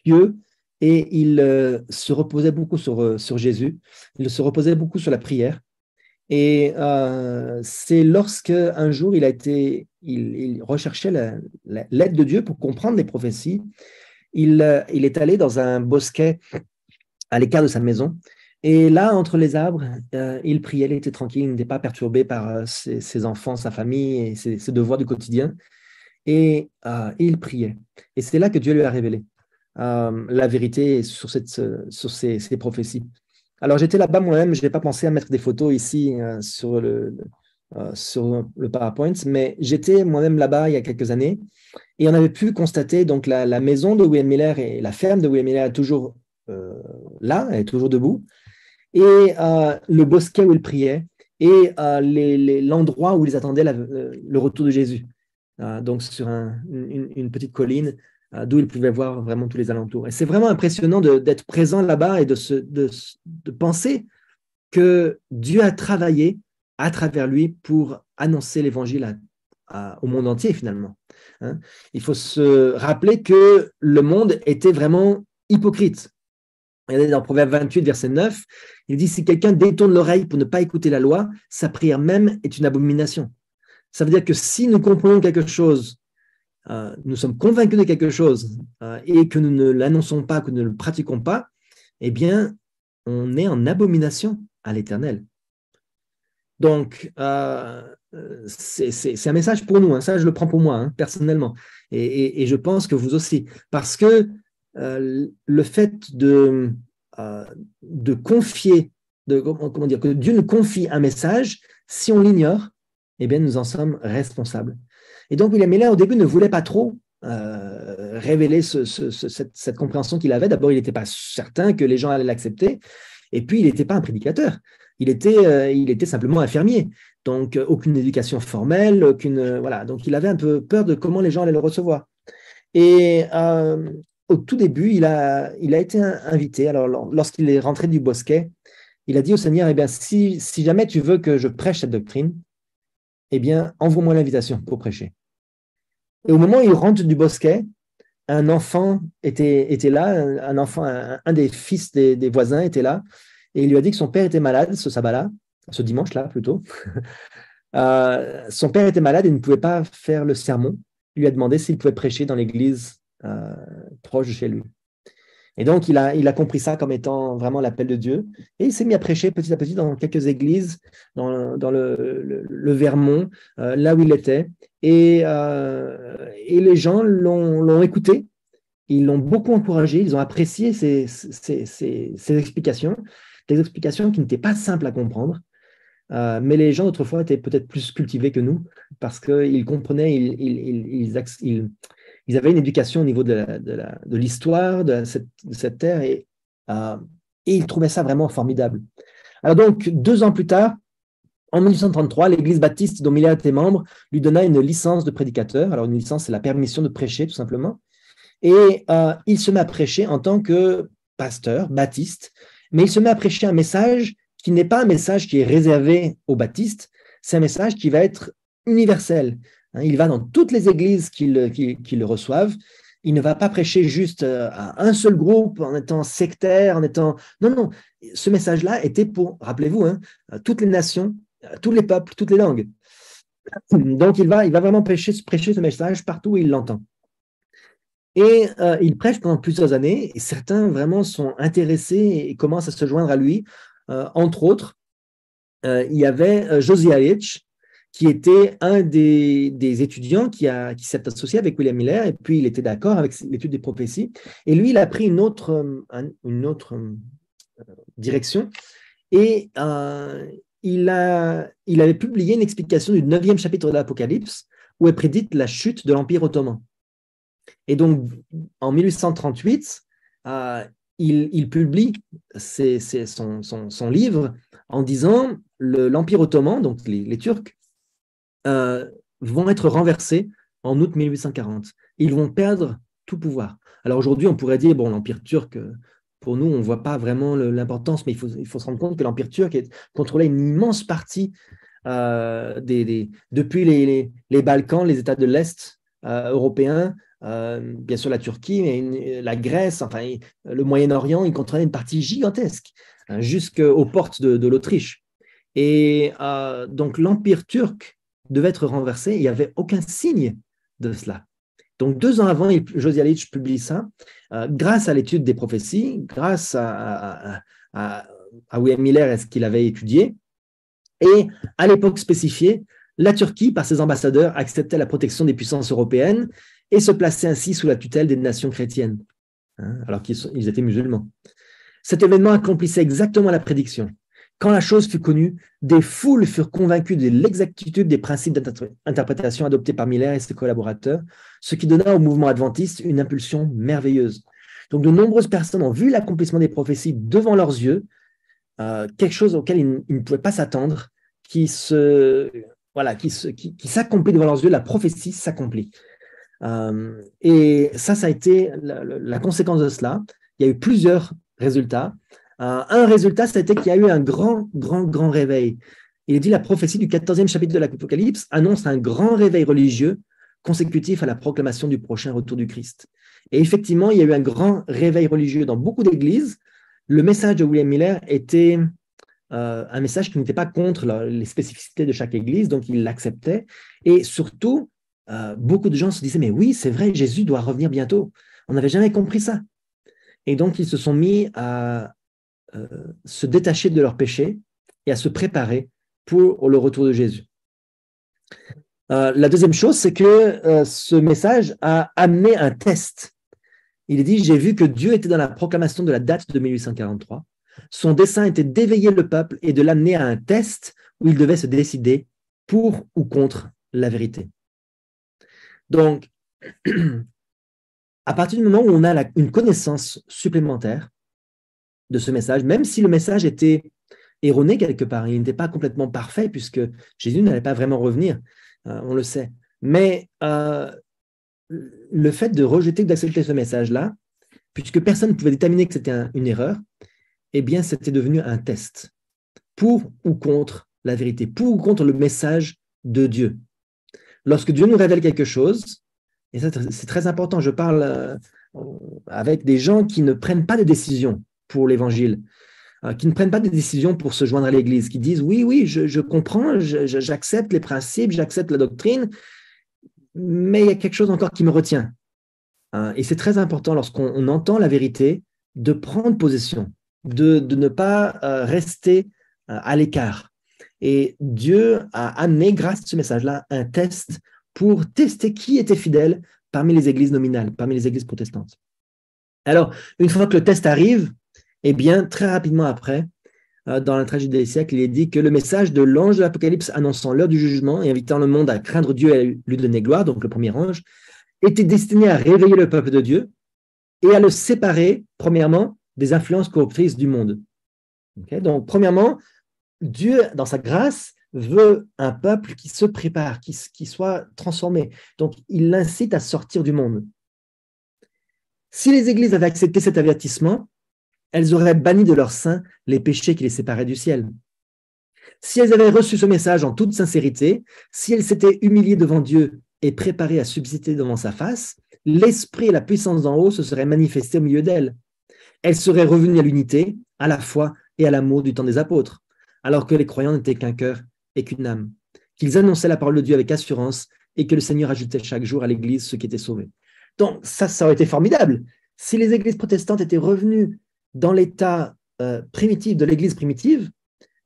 pieux, et il se reposait beaucoup sur Jésus. Il se reposait beaucoup sur la prière. Et c'est lorsque un jour, il a été il recherchait l'aide de Dieu pour comprendre les prophéties. Il est allé dans un bosquet à l'écart de sa maison. Et là, entre les arbres, il priait, il était tranquille, il n'était pas perturbé par ses enfants, sa famille et ses devoirs du quotidien. Et il priait. Et c'est là que Dieu lui a révélé la vérité sur ces prophéties. Alors, j'étais là-bas moi-même, je n'ai pas pensé à mettre des photos ici sur le PowerPoint, mais j'étais moi-même là-bas il y a quelques années et on avait pu constater donc la maison de William Miller et la ferme de William Miller est toujours là, elle est toujours debout, et le bosquet où il priait et l'endroit où ils attendaient le retour de Jésus. Donc sur une petite colline d'où ils pouvaient voir vraiment tous les alentours. Et c'est vraiment impressionnant d'être présent là-bas et de penser que Dieu a travaillé à travers lui pour annoncer l'évangile au monde entier finalement. Hein? Il faut se rappeler que le monde était vraiment hypocrite. Regardez dans Proverbe 28, verset 9, il dit « Si quelqu'un détourne l'oreille pour ne pas écouter la loi, sa prière même est une abomination. » Ça veut dire que si nous comprenons quelque chose, nous sommes convaincus de quelque chose et que nous ne l'annonçons pas, que nous ne le pratiquons pas, eh bien, on est en abomination à l'Éternel. Donc, c'est un message pour nous, hein. Ça je le prends pour moi, hein, personnellement, et je pense que vous aussi, parce que le fait de confier, comment dire, que Dieu nous confie un message, si on l'ignore, eh bien, nous en sommes responsables. Et donc, William Miller, au début, ne voulait pas trop révéler cette compréhension qu'il avait. D'abord, il n'était pas certain que les gens allaient l'accepter, et puis, il n'était pas un prédicateur. Il était simplement infirmier. Donc, aucune éducation formelle, voilà. Donc, il avait un peu peur de comment les gens allaient le recevoir. Et au tout début, il a été invité. Alors, lorsqu'il est rentré du bosquet, il a dit au Seigneur, eh bien, si jamais tu veux que je prêche cette doctrine, eh bien, envoie-moi l'invitation pour prêcher. Et au moment où il rentre du bosquet, un enfant était là, un enfant, un des fils des voisins était là, et il lui a dit que son père était malade ce dimanche-là plutôt. Son père était malade et ne pouvait pas faire le sermon. Il lui a demandé s'il pouvait prêcher dans l'église proche de chez lui. Et donc, il a compris ça comme étant vraiment l'appel de Dieu. Et il s'est mis à prêcher petit à petit dans quelques églises, dans le Vermont, là où il était. Et les gens l'ont écouté. Ils l'ont beaucoup encouragé. Ils ont apprécié ses explications. Des explications qui n'étaient pas simples à comprendre. Mais les gens d'autrefois étaient peut-être plus cultivés que nous parce qu'ils comprenaient, ils avaient une éducation au niveau de l'histoire de cette terre et ils trouvaient ça vraiment formidable. Alors donc, 2 ans plus tard, en 1833, l'Église baptiste dont Miller était membre lui donna une licence de prédicateur. Alors une licence, c'est la permission de prêcher tout simplement. Et il se met à prêcher en tant que pasteur baptiste, mais il se met à prêcher un message qui n'est pas un message qui est réservé aux baptistes, c'est un message qui va être universel. Il va dans toutes les églises qui le reçoivent. Il ne va pas prêcher juste à un seul groupe en étant sectaire, en étant… Non. Ce message-là était pour, rappelez-vous, toutes les nations, tous les peuples, toutes les langues. Donc, il va vraiment prêcher ce message partout où il l'entend. Et il prêche pendant plusieurs années et certains vraiment sont intéressés et commencent à se joindre à lui. Entre autres, il y avait Josiah Hitch, qui était un des étudiants qui s'est associé avec William Miller, et puis il était d'accord avec l'étude des prophéties. Et lui, il a pris une autre direction, et il avait publié une explication du 9e chapitre de l'Apocalypse, où est prédite la chute de l'Empire ottoman. Et donc, en 1838, il publie son livre en disant l'Empire ottoman, donc les Turcs, vont être renversés en août 1840. Ils vont perdre tout pouvoir. Alors aujourd'hui, on pourrait dire, bon, l'Empire turc, pour nous, on ne voit pas vraiment l'importance, mais il faut se rendre compte que l'Empire turc contrôlait une immense partie depuis les Balkans, les États de l'Est européens, bien sûr la Turquie, mais la Grèce, enfin le Moyen-Orient, il contrôlait une partie gigantesque, jusqu'aux portes de l'Autriche. Et donc l'Empire turc devait être renversé. Il n'y avait aucun signe de cela. Donc, 2 ans avant, Josiah-Litch publie ça, grâce à l'étude des prophéties, grâce à William Miller et ce qu'il avait étudié. Et à l'époque spécifiée, la Turquie, par ses ambassadeurs, acceptait la protection des puissances européennes et se plaçait ainsi sous la tutelle des nations chrétiennes, alors qu'ils étaient musulmans. Cet événement accomplissait exactement la prédiction. Quand la chose fut connue, des foules furent convaincues de l'exactitude des principes d'interprétation adoptés par Miller et ses collaborateurs, ce qui donna au mouvement adventiste une impulsion merveilleuse. Donc, de nombreuses personnes ont vu l'accomplissement des prophéties devant leurs yeux, quelque chose auquel ils ne pouvaient pas s'attendre, qui s'accomplit devant leurs yeux, la prophétie s'accomplit. Et ça a été la conséquence de cela. Il y a eu plusieurs résultats. Un résultat, c'était qu'il y a eu un grand réveil. Il est dit, la prophétie du 14e chapitre de l'Apocalypse annonce un grand réveil religieux consécutif à la proclamation du prochain retour du Christ. Et effectivement, il y a eu un grand réveil religieux dans beaucoup d'églises. Le message de William Miller était un message qui n'était pas contre les spécificités de chaque église, donc il l'acceptait. Et surtout, beaucoup de gens se disaient, mais oui, c'est vrai, Jésus doit revenir bientôt. On n'avait jamais compris ça. Et donc, ils se sont mis à se détacher de leurs péchés et à se préparer pour le retour de Jésus. La deuxième chose, c'est que ce message a amené un test. Il est dit, j'ai vu que Dieu était dans la proclamation de la date de 1843. Son dessein était d'éveiller le peuple et de l'amener à un test où il devait se décider pour ou contre la vérité. Donc, à partir du moment où on a une connaissance supplémentaire de ce message, même si le message était erroné quelque part, il n'était pas complètement parfait puisque Jésus n'allait pas vraiment revenir, on le sait. Mais le fait de rejeter ou d'accepter ce message-là, puisque personne ne pouvait déterminer que c'était une erreur, eh bien, c'était devenu un test pour ou contre la vérité, pour ou contre le message de Dieu. Lorsque Dieu nous révèle quelque chose, et ça c'est très important, je parle avec des gens qui ne prennent pas de décision pour l'évangile, qui ne prennent pas de décision pour se joindre à l'Église, qui disent oui, je comprends, j'accepte les principes, j'accepte la doctrine, mais il y a quelque chose encore qui me retient. Et c'est très important lorsqu'on entend la vérité de prendre possession, de ne pas rester à l'écart. Et Dieu a amené, grâce à ce message-là, un test pour tester qui était fidèle parmi les églises nominales, parmi les églises protestantes. Alors, une fois que le test arrive, eh bien, très rapidement après, dans la tragédie des siècles, il est dit que le message de l'ange de l'Apocalypse annonçant l'heure du jugement et invitant le monde à craindre Dieu et à lui donner gloire, donc le premier ange, était destiné à réveiller le peuple de Dieu et à le séparer, premièrement, des influences corruptrices du monde. Okay? Donc, premièrement, Dieu, dans sa grâce, veut un peuple qui se prépare, qui soit transformé. Donc, il l'incite à sortir du monde. Si les églises avaient accepté cet avertissement, elles auraient banni de leur sein les péchés qui les séparaient du ciel. Si elles avaient reçu ce message en toute sincérité, si elles s'étaient humiliées devant Dieu et préparées à subsister devant sa face, l'esprit et la puissance d'en haut se seraient manifestés au milieu d'elles. Elles seraient revenues à l'unité, à la foi et à l'amour du temps des apôtres, alors que les croyants n'étaient qu'un cœur et qu'une âme, qu'ils annonçaient la parole de Dieu avec assurance et que le Seigneur ajoutait chaque jour à l'Église ceux qui étaient sauvés. Donc ça aurait été formidable. Si les églises protestantes étaient revenues dans l'état primitif de l'Église primitive,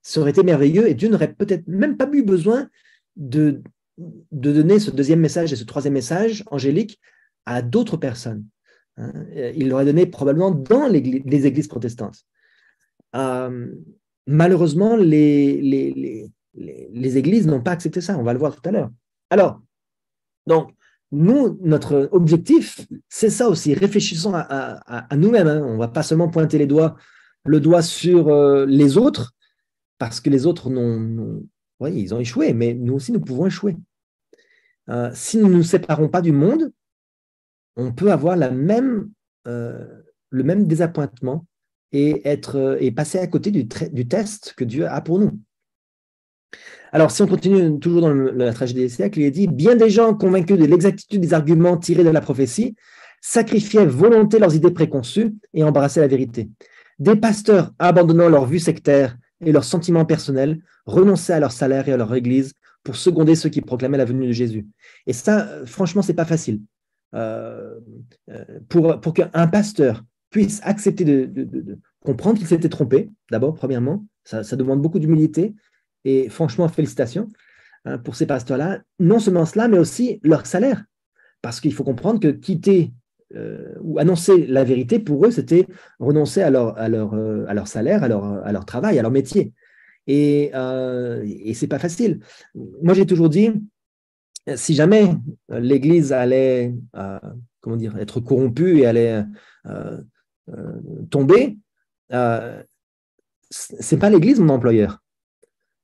ça aurait été merveilleux et Dieu n'aurait peut-être même pas eu besoin de donner ce deuxième message et ce troisième message angélique à d'autres personnes. Il l'aurait donné probablement dans les églises protestantes. Malheureusement, les églises n'ont pas accepté ça, on va le voir tout à l'heure. Alors, donc, nous, notre objectif, c'est ça aussi, réfléchissons à nous-mêmes. On ne va pas seulement pointer le doigt sur les autres, parce que les autres ils ont échoué, mais nous aussi, nous pouvons échouer. Si nous ne nous séparons pas du monde, on peut avoir le même désappointement et passer à côté du test que Dieu a pour nous. Alors, si on continue toujours dans la tragédie des siècles, il est dit « Bien des gens convaincus de l'exactitude des arguments tirés de la prophétie sacrifiaient volonté leurs idées préconçues et embrassaient la vérité. Des pasteurs, abandonnant leur vue sectaire et leurs sentiments personnels, renonçaient à leur salaire et à leur église pour seconder ceux qui proclamaient la venue de Jésus. Et ça, franchement, ce n'est pas facile. Pour qu'un pasteur puisse accepter de comprendre qu'il s'était trompé, d'abord, premièrement, ça demande beaucoup d'humilité. Et franchement, félicitations pour ces pasteurs-là. Non seulement cela, mais aussi leur salaire. Parce qu'il faut comprendre que quitter ou annoncer la vérité, pour eux, c'était renoncer à leur salaire, à leur travail, à leur métier. Et ce n'est pas facile. Moi, j'ai toujours dit, si jamais l'Église allait être corrompue et allait tomber, ce n'est pas l'Église mon employeur.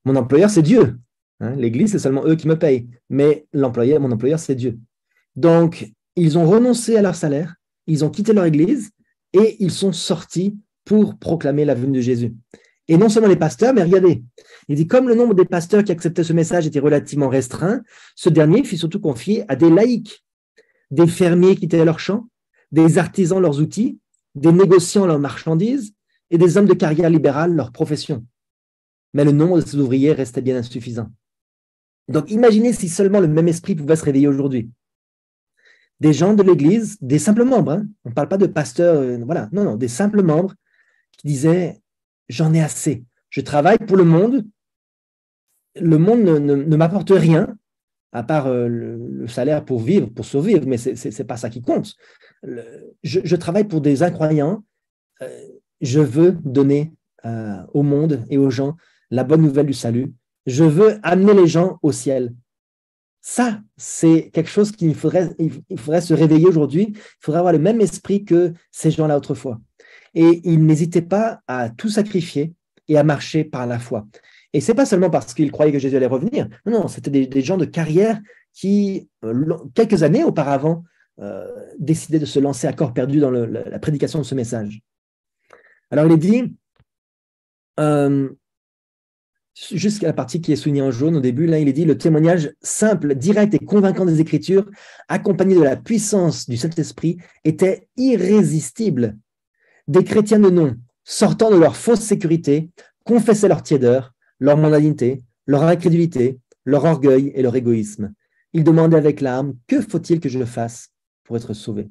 Mon employeur, c'est Dieu. L'Église, c'est seulement eux qui me payent. Mais mon employeur, c'est Dieu. Donc, ils ont renoncé à leur salaire, ils ont quitté leur Église et ils sont sortis pour proclamer la venue de Jésus. Et non seulement les pasteurs, mais regardez, il dit, comme le nombre des pasteurs qui acceptaient ce message était relativement restreint, ce dernier fut surtout confié à des laïcs, des fermiers qui quittaient leurs champs, des artisans leurs outils, des négociants leurs marchandises et des hommes de carrière libérale leur profession. Mais le nombre de ces ouvriers restait bien insuffisant. Donc, imaginez si seulement le même esprit pouvait se réveiller aujourd'hui. Des gens de l'Église, des simples membres, on ne parle pas de pasteurs, non, des simples membres qui disaient « j'en ai assez, je travaille pour le monde ne m'apporte rien, à part le salaire pour vivre, pour survivre, mais ce n'est pas ça qui compte. Je travaille pour des incroyants, je veux donner au monde et aux gens la bonne nouvelle du salut, je veux amener les gens au ciel. » Ça, c'est quelque chose il faudrait se réveiller aujourd'hui. Il faudrait avoir le même esprit que ces gens-là autrefois. Et ils n'hésitaient pas à tout sacrifier et à marcher par la foi. Et ce n'est pas seulement parce qu'ils croyaient que Jésus allait revenir. Non, c'était des gens de carrière qui, quelques années auparavant, décidaient de se lancer à corps perdu dans la prédication de ce message. Alors, il est dit, jusqu'à la partie qui est soulignée en jaune au début, là, il est dit le témoignage simple, direct et convaincant des Écritures, accompagné de la puissance du Saint-Esprit, était irrésistible. Des chrétiens de nom, sortant de leur fausse sécurité, confessaient leur tiédeur, leur mondanité, leur incrédulité, leur orgueil et leur égoïsme. Ils demandaient avec larmes « Que faut-il que je fasse pour être sauvé ?»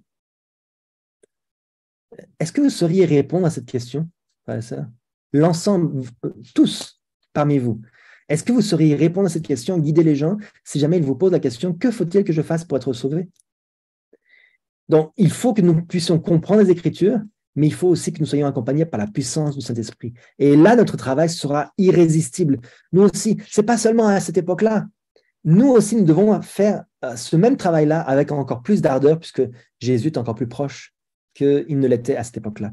Est-ce que vous sauriez répondre à cette question, frères et sœurs ? L'ensemble, tous, parmi vous. Est-ce que vous sauriez répondre à cette question, guider les gens, si jamais ils vous posent la question « Que faut-il que je fasse pour être sauvé ?» Donc, il faut que nous puissions comprendre les Écritures, mais il faut aussi que nous soyons accompagnés par la puissance du Saint-Esprit. Et là, notre travail sera irrésistible. Nous aussi, ce n'est pas seulement à cette époque-là. Nous aussi, nous devons faire ce même travail-là avec encore plus d'ardeur, puisque Jésus est encore plus proche qu'il ne l'était à cette époque-là.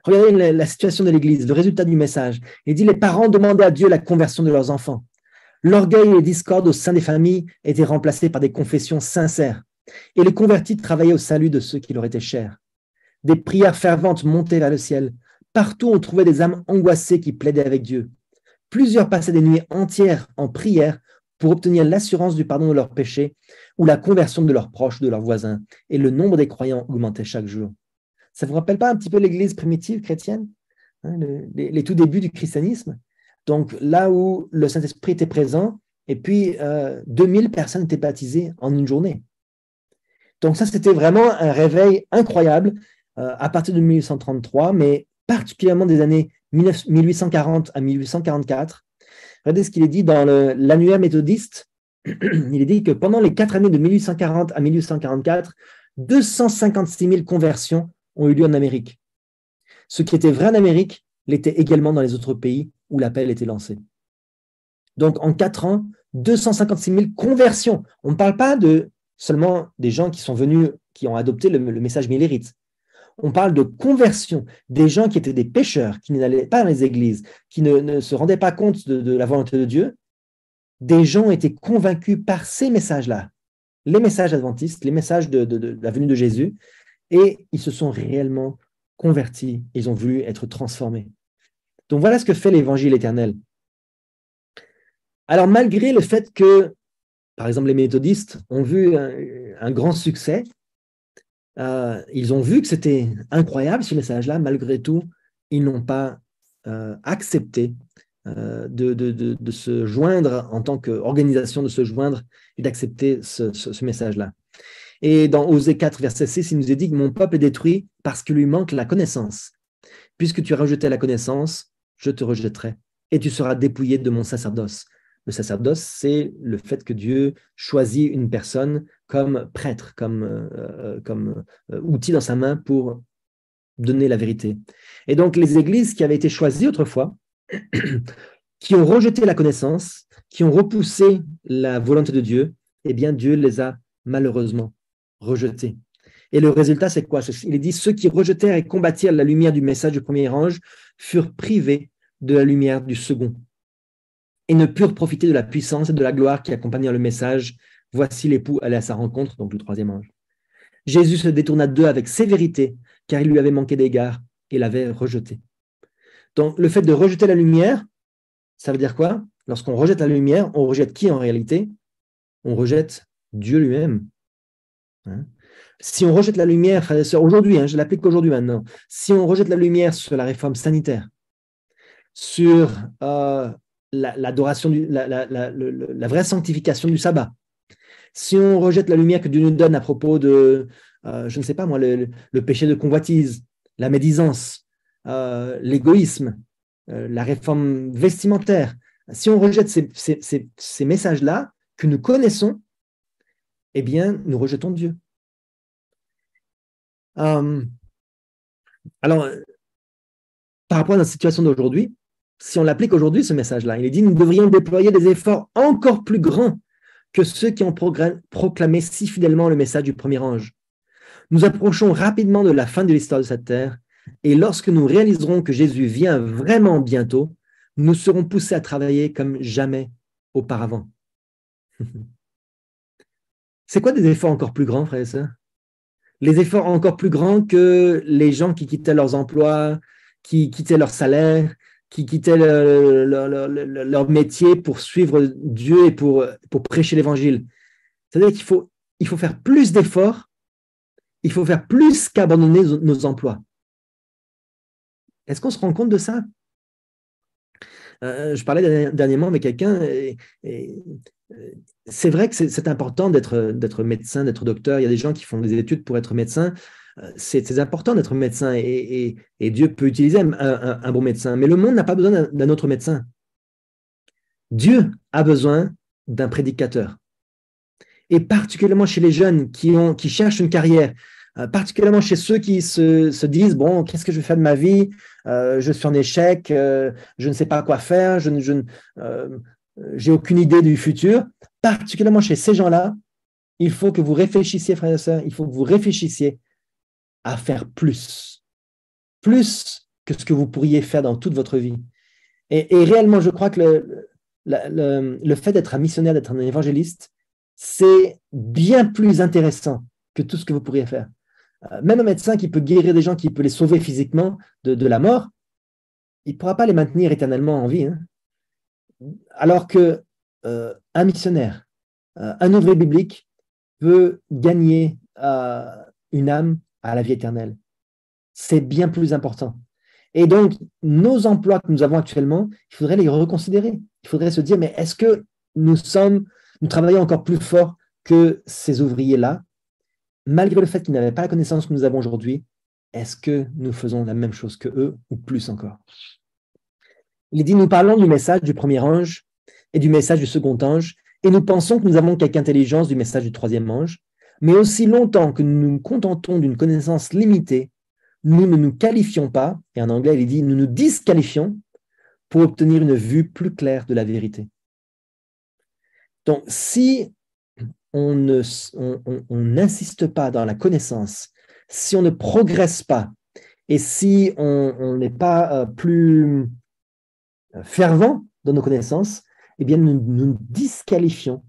Regardez la situation de l'Église, le résultat du message. Il dit « Les parents demandaient à Dieu la conversion de leurs enfants. L'orgueil et les discordes au sein des familles étaient remplacés par des confessions sincères. Et les convertis travaillaient au salut de ceux qui leur étaient chers. Des prières ferventes montaient vers le ciel. Partout, on trouvait des âmes angoissées qui plaidaient avec Dieu. Plusieurs passaient des nuits entières en prière pour obtenir l'assurance du pardon de leurs péchés ou la conversion de leurs proches, de leurs voisins. Et le nombre des croyants augmentait chaque jour. » Ça ne vous rappelle pas un petit peu l'Église primitive chrétienne, les tout débuts du christianisme? Donc, là où le Saint-Esprit était présent, et puis 2000 personnes étaient baptisées en une journée. Donc ça, c'était vraiment un réveil incroyable à partir de 1833, mais particulièrement des années 1840 à 1844. Regardez ce qu'il est dit dans l'annuaire méthodiste. Il est dit que pendant les 4 années de 1840 à 1844, 256 000 conversions ont eu lieu en Amérique. Ce qui était vrai en Amérique l'était également dans les autres pays où l'appel était lancé. Donc en 4 ans, 256 000 conversions. On ne parle pas seulement des gens qui sont venus, qui ont adopté le message millérite. On parle de conversion, des gens qui étaient des pécheurs, qui n'allaient pas dans les églises, qui ne se rendaient pas compte de la volonté de Dieu. Des gens étaient convaincus par ces messages-là, les messages adventistes, les messages de la venue de Jésus, et ils se sont réellement convertis, ils ont voulu être transformés. Donc voilà ce que fait l'évangile éternel. Alors malgré le fait que, par exemple, les méthodistes ont vu un grand succès, ils ont vu que c'était incroyable ce message-là, malgré tout, ils n'ont pas accepté de se joindre en tant qu'organisation, de se joindre et d'accepter ce message-là. Et dans Osée 4, verset 6, il nous est dit que mon peuple est détruit parce qu'il lui manque la connaissance. Puisque tu as rejeté la connaissance, je te rejetterai et tu seras dépouillé de mon sacerdoce. Le sacerdoce, c'est le fait que Dieu choisit une personne comme prêtre, comme outil dans sa main pour donner la vérité. Et donc, les églises qui avaient été choisies autrefois, qui ont rejeté la connaissance, qui ont repoussé la volonté de Dieu, eh bien, Dieu les a malheureusement rejetées. Et le résultat, c'est quoi? Il est dit, ceux qui rejetèrent et combattirent la lumière du message du premier ange furent privés de la lumière du second et ne purent profiter de la puissance et de la gloire qui accompagnèrent le message. Voici l'époux allait à sa rencontre, donc le troisième ange. Jésus se détourna d'eux avec sévérité, car il lui avait manqué d'égard et l'avait rejeté. Donc, le fait de rejeter la lumière, ça veut dire quoi? Lorsqu'on rejette la lumière, on rejette qui en réalité? On rejette Dieu lui-même. Hein? Si on rejette la lumière, frères et sœurs, aujourd'hui, je l'applique aujourd'hui maintenant, si on rejette la lumière sur la réforme sanitaire, sur l'adoration, la vraie sanctification du sabbat, si on rejette la lumière que Dieu nous donne à propos de, je ne sais pas moi, le péché de convoitise, la médisance, l'égoïsme, la réforme vestimentaire, si on rejette ces messages-là que nous connaissons, eh bien, nous rejetons Dieu. Alors, par rapport à la situation d'aujourd'hui, si on l'applique aujourd'hui, ce message-là, il est dit, nous devrions déployer des efforts encore plus grands que ceux qui ont proclamé si fidèlement le message du premier ange. Nous approchons rapidement de la fin de l'histoire de cette terre, et lorsque nous réaliserons que Jésus vient vraiment bientôt, nous serons poussés à travailler comme jamais auparavant. C'est quoi des efforts encore plus grands, frères et sœurs? Les efforts encore plus grands que les gens qui quittaient leurs emplois, qui quittaient leur salaire, qui quittaient leur métier pour suivre Dieu et pour prêcher l'évangile. C'est-à-dire qu'il faut faire plus d'efforts, il faut faire plus qu'abandonner nos emplois. Est-ce qu'on se rend compte de ça? Je parlais dernièrement avec quelqu'un et c'est vrai que c'est important d'être médecin, d'être docteur. Il y a des gens qui font des études pour être médecin. C'est important d'être médecin et Dieu peut utiliser un bon médecin. Mais le monde n'a pas besoin d'un autre médecin. Dieu a besoin d'un prédicateur. Et particulièrement chez les jeunes qui cherchent une carrière, particulièrement chez ceux qui se disent, bon, qu'est-ce que je vais faire de ma vie? Je suis en échec, je ne sais pas quoi faire, j'ai aucune idée du futur. Particulièrement chez ces gens-là, il faut que vous réfléchissiez, frères et sœurs, il faut que vous réfléchissiez à faire plus que ce que vous pourriez faire dans toute votre vie. Et réellement, je crois que le fait d'être un missionnaire, d'être un évangéliste, c'est bien plus intéressant que tout ce que vous pourriez faire. Même un médecin qui peut guérir des gens, qui peut les sauver physiquement de la mort, il ne pourra pas les maintenir éternellement en vie. Hein. Alors que un missionnaire, un ouvrier biblique peut gagner une âme à la vie éternelle. C'est bien plus important. Et donc, nos emplois que nous avons actuellement, il faudrait les reconsidérer. Il faudrait se dire, mais est-ce que nous travaillons encore plus fort que ces ouvriers-là, malgré le fait qu'ils n'avaient pas la connaissance que nous avons aujourd'hui? Est-ce que nous faisons la même chose que eux ou plus encore? Il est dit, nous parlons du message du premier ange et du message du second ange, et nous pensons que nous avons quelque intelligence du message du troisième ange, mais aussi longtemps que nous nous contentons d'une connaissance limitée, nous ne nous qualifions pas, et en anglais il est dit, nous nous disqualifions pour obtenir une vue plus claire de la vérité. Donc, si on n'insiste pas dans la connaissance, si on ne progresse pas, et si on n'est pas plus fervent dans nos connaissances, eh bien, nous nous disqualifions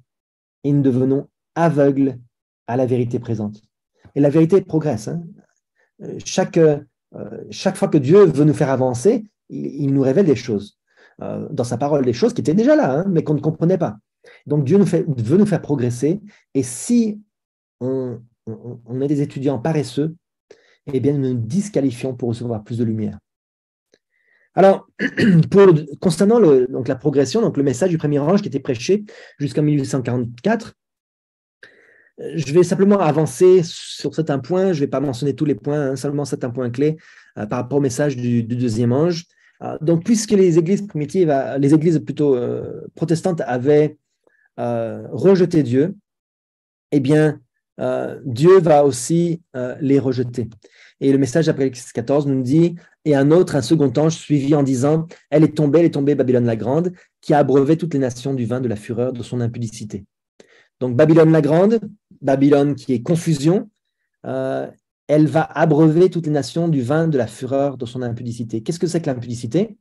et nous devenons aveugles à la vérité présente. Et la vérité progresse. Hein. Chaque fois que Dieu veut nous faire avancer, il nous révèle des choses. Dans sa parole, des choses qui étaient déjà là, hein, mais qu'on ne comprenait pas. Donc, Dieu veut nous faire progresser. Et si on est des étudiants paresseux, eh bien, nous nous disqualifions pour recevoir plus de lumière. Alors, concernant donc la progression, donc le message du premier ange qui était prêché jusqu'en 1844, je vais simplement avancer sur certains points. Je ne vais pas mentionner tous les points, hein, seulement certains points clés par rapport au message du deuxième ange. Donc, puisque les églises primitives, les églises plutôt protestantes avaient rejeté Dieu, eh bien, Dieu va aussi les rejeter. Et le message d'Apocalypse 14 nous dit, et un second ange suivit en disant, elle est tombée, Babylone la grande, qui a abreuvé toutes les nations du vin de la fureur de son impudicité. Donc, Babylone la grande, Babylone qui est confusion, elle va abreuver toutes les nations du vin de la fureur de son impudicité. Qu'est-ce que c'est que l'impudicité?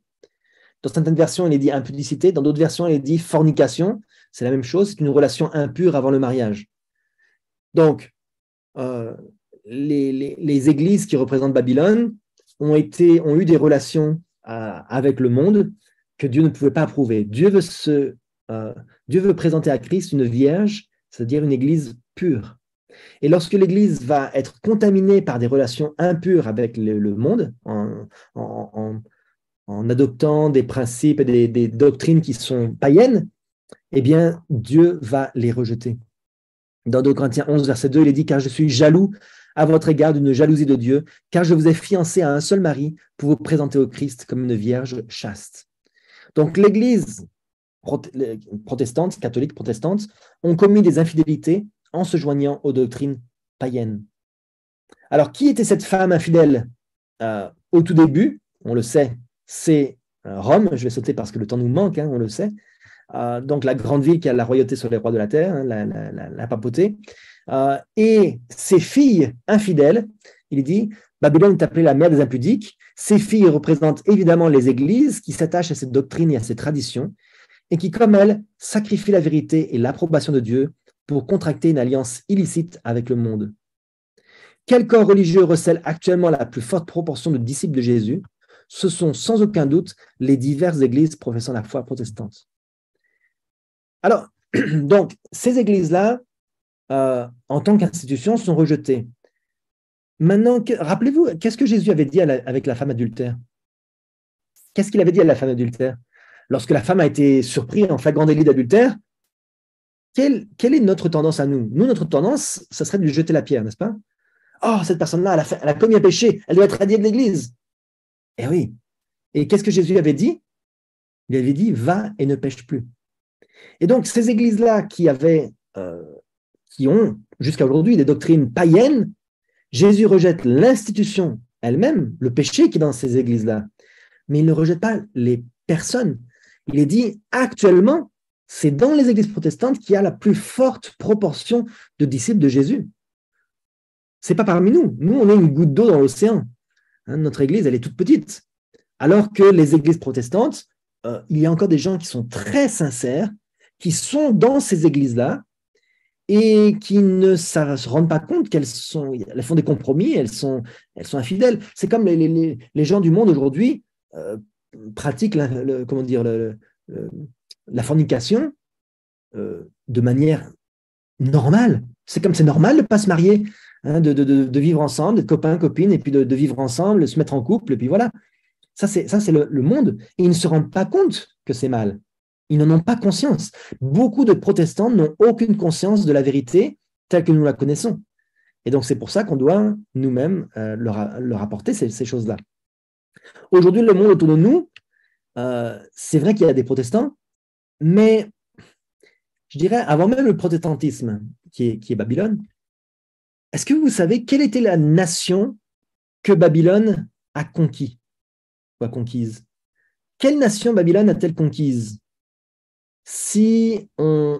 Dans certaines versions, il est dit impudicité, dans d'autres versions, il est dit fornication. C'est la même chose, c'est une relation impure avant le mariage. Donc, les églises qui représentent Babylone ont eu des relations avec le monde que Dieu ne pouvait pas approuver. Dieu veut présenter à Christ une vierge, c'est-à-dire une église pure. Et lorsque l'église va être contaminée par des relations impures avec le monde, en adoptant des principes et des doctrines qui sont païennes, eh bien, Dieu va les rejeter. Dans 2 Corinthiens 11, verset 2, il est dit « Car je suis jaloux à votre égard d'une jalousie de Dieu, car je vous ai fiancé à un seul mari pour vous présenter au Christ comme une vierge chaste. » Donc, l'Église protestante, catholique protestante, ont commis des infidélités en se joignant aux doctrines païennes. Alors, qui était cette femme infidèle au tout début? On le sait, c'est Rome. Je vais sauter parce que le temps nous manque, hein, on le sait. Donc la grande ville qui a la royauté sur les rois de la terre, hein, la papauté, et ses filles infidèles, il dit, Babylone est appelée la mère des impudiques, ces filles représentent évidemment les églises qui s'attachent à cette doctrine et à ces traditions, et qui, comme elles, sacrifient la vérité et l'approbation de Dieu pour contracter une alliance illicite avec le monde. Quel corps religieux recèle actuellement la plus forte proportion de disciples de Jésus? Ce sont sans aucun doute les diverses églises professant la foi protestante. Alors, donc, ces églises-là, en tant qu'institution, sont rejetées. Maintenant, rappelez-vous, qu'est-ce que Jésus avait dit avec la femme adultère? Qu'est-ce qu'il avait dit à la femme adultère? Lorsque la femme a été surprise en flagrant délit d'adultère, quelle est notre tendance à nous? Nous, notre tendance, ça serait de lui jeter la pierre, n'est-ce pas? Oh, cette personne-là, elle a commis un péché, elle doit être radiée de l'Église. Eh oui. Et qu'est-ce que Jésus avait dit? Il avait dit, va et ne pêche plus. Et donc, ces églises-là qui ont jusqu'à aujourd'hui des doctrines païennes, Jésus rejette l'institution elle-même, le péché qui est dans ces églises-là, mais il ne rejette pas les personnes. Il est dit, actuellement, c'est dans les églises protestantes qu'il y a la plus forte proportion de disciples de Jésus. Ce n'est pas parmi nous. Nous, on est une goutte d'eau dans l'océan. Hein, notre église, elle est toute petite. Alors que les églises protestantes, il y a encore des gens qui sont très sincères, qui sont dans ces églises-là et qui ne se rendent pas compte elles font des compromis, elles sont infidèles. C'est comme les gens du monde aujourd'hui pratiquent la fornication de manière normale. C'est normal de ne pas se marier, hein, de vivre ensemble, d'être copains, copines, et puis de vivre ensemble, de se mettre en couple, et puis voilà. Ça, c'est le monde. Et ils ne se rendent pas compte que c'est mal. Ils n'en ont pas conscience. Beaucoup de protestants n'ont aucune conscience de la vérité telle que nous la connaissons. Et donc, c'est pour ça qu'on doit nous-mêmes leur apporter ces choses-là. Aujourd'hui, le monde autour de nous, c'est vrai qu'il y a des protestants, mais je dirais, avant même le protestantisme, qui est Babylone, est-ce que vous savez quelle était la nation que Babylone a conquise? Quelle nation Babylone a-t-elle conquise? Si on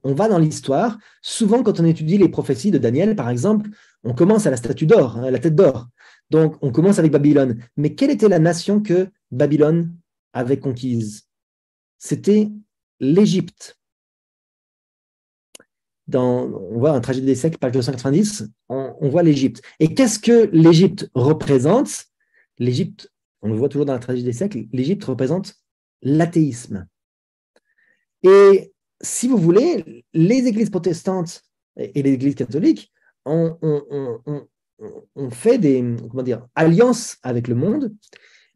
va dans l'histoire, souvent quand on étudie les prophéties de Daniel, par exemple, on commence à la statue d'or, hein, la tête d'or. Donc, on commence avec Babylone. Mais quelle était la nation que Babylone avait conquise? C'était l'Égypte. On voit un Tragédie des siècles, page 290, on voit l'Égypte. Et qu'est-ce que l'Égypte représente? L'Égypte, on le voit toujours dans la Tragédie des siècles, l'Égypte représente l'athéisme. Et si vous voulez, les églises protestantes et les églises catholiques ont fait des alliances avec le monde,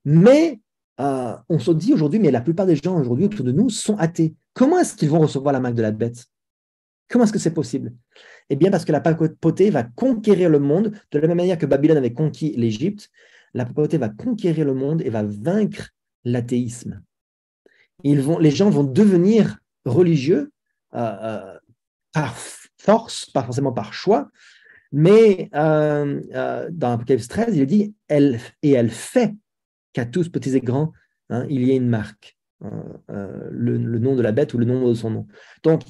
mais on se dit aujourd'hui, mais la plupart des gens aujourd'hui autour de nous sont athées. Comment est-ce qu'ils vont recevoir la marque de la bête? Comment est-ce que c'est possible? Eh bien, parce que la papauté va conquérir le monde de la même manière que Babylone avait conquis l'Égypte. La papauté va conquérir le monde et va vaincre l'athéisme. Les gens vont devenir religieux par force, pas forcément par choix, mais dans Apocalypse 13, il est dit elle fait qu'à tous, petits et grands, il y ait une marque, le nom de la bête ou le nom de son nom. Donc,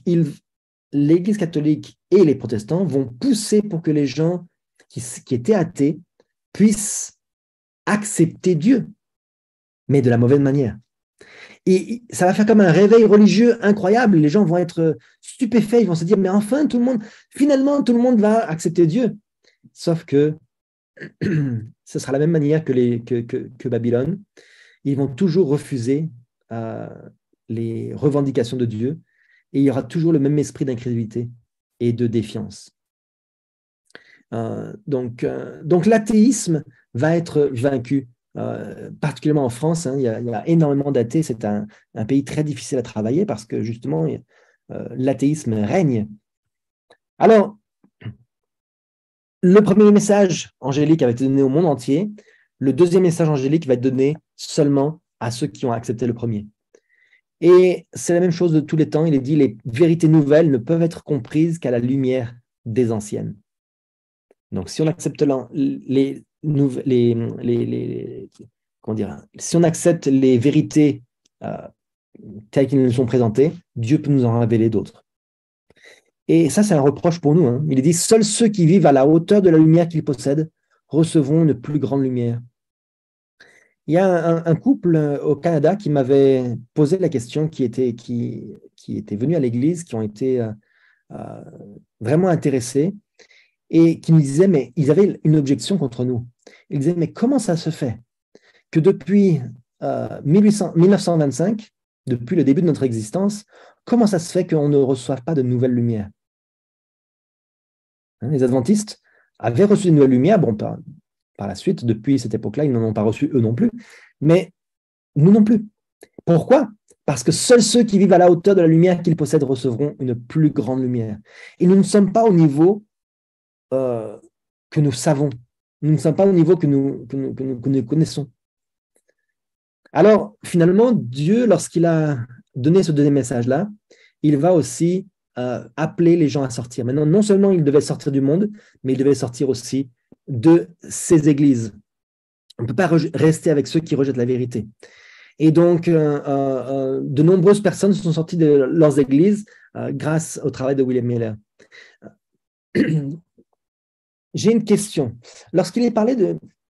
l'Église catholique et les protestants vont pousser pour que les gens qui étaient athées puissent accepter Dieu, mais de la mauvaise manière. Et ça va faire comme un réveil religieux incroyable. Les gens vont être stupéfaits, ils vont se dire, mais enfin, finalement, tout le monde va accepter Dieu. Sauf que ce sera la même manière que Babylone. Ils vont toujours refuser les revendications de Dieu et il y aura toujours le même esprit d'incrédulité et de défiance. Donc l'athéisme va être vaincu, particulièrement en France. Il y a énormément d'athées. C'est un pays très difficile à travailler parce que justement, l'athéisme règne. Alors, le premier message angélique avait été donné au monde entier. Le deuxième message angélique va être donné seulement à ceux qui ont accepté le premier. Et c'est la même chose de tous les temps. Il est dit, les vérités nouvelles ne peuvent être comprises qu'à la lumière des anciennes. Donc, si on accepte si on accepte les vérités telles qu'elles nous sont présentées, Dieu peut nous en révéler d'autres. Et ça, c'est un reproche pour nous. Il est dit, seuls ceux qui vivent à la hauteur de la lumière qu'ils possèdent recevront une plus grande lumière. Il y a un couple au Canada qui m'avait posé la question, qui était venu à l'église, qui ont été vraiment intéressés et qui me disaient, mais ils avaient une objection contre nous. Ils disaient, mais comment ça se fait que depuis 1925, depuis le début de notre existence, comment ça se fait qu'on ne reçoive pas de nouvelles lumières? Les adventistes avaient reçu de nouvelles lumières, bon, par la suite, depuis cette époque-là, ils n'en ont pas reçu eux non plus, mais nous non plus. Pourquoi? Parce que seuls ceux qui vivent à la hauteur de la lumière qu'ils possèdent recevront une plus grande lumière. Et nous ne sommes pas au niveau que nous savons. Nous ne sommes pas au niveau que nous connaissons. Alors, finalement, Dieu, lorsqu'il a donné ce deuxième message-là, il va aussi appeler les gens à sortir. Maintenant, non seulement ils devaient sortir du monde, mais ils devaient sortir aussi de ces églises. On ne peut pas rester avec ceux qui rejettent la vérité. Et donc, de nombreuses personnes sont sorties de leurs églises grâce au travail de William Miller. J'ai une question. Lorsqu'il est parlé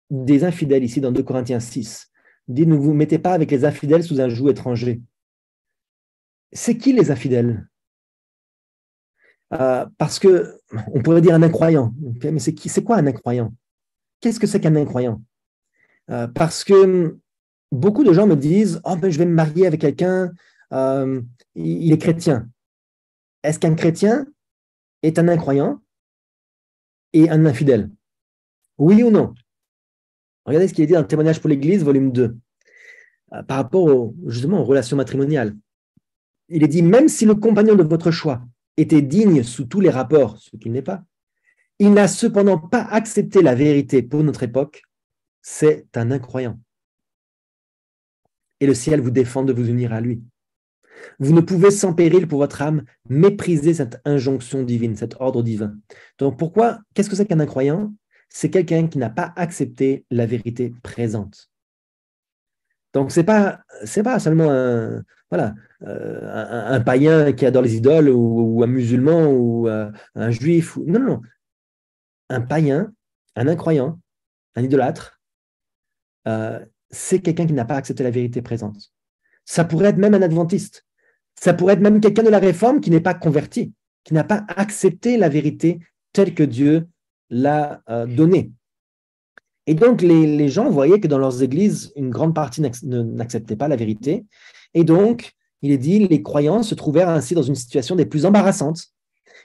des infidèles ici dans 2 Corinthiens 6, il dit « Ne vous mettez pas avec les infidèles sous un joug étranger ». C'est qui les infidèles? Parce que on pourrait dire un incroyant. Okay, mais c'est quoi un incroyant? Qu'est-ce que c'est qu'un incroyant? Parce que beaucoup de gens me disent « Oh, ben, je vais me marier avec quelqu'un, il est chrétien ». Est-ce qu'un chrétien est un incroyant et un infidèle? Oui ou non? Regardez ce qu'il est dit dans le Témoignage pour l'Église, volume 2, par rapport justement aux relations matrimoniales. Il est dit « Même si le compagnon de votre choix était digne sous tous les rapports, ce qu'il n'est pas, il n'a cependant pas accepté la vérité pour notre époque, c'est un incroyant. Et le ciel vous défend de vous unir à lui. Vous ne pouvez sans péril pour votre âme mépriser cette injonction divine, cet ordre divin. Donc pourquoi, qu'est-ce que c'est qu'un incroyant? C'est quelqu'un qui n'a pas accepté la vérité présente. Donc c'est pas seulement un païen qui adore les idoles ou un musulman ou un juif. Non. Un païen, un incroyant, un idolâtre, c'est quelqu'un qui n'a pas accepté la vérité présente. Ça pourrait être même un adventiste. Ça pourrait être même quelqu'un de la Réforme qui n'est pas converti, qui n'a pas accepté la vérité telle que Dieu l'a donnée. Et donc, les gens voyaient que dans leurs églises, une grande partie n'acceptait pas la vérité. Et donc, il est dit, les croyants se trouvèrent ainsi dans une situation des plus embarrassantes.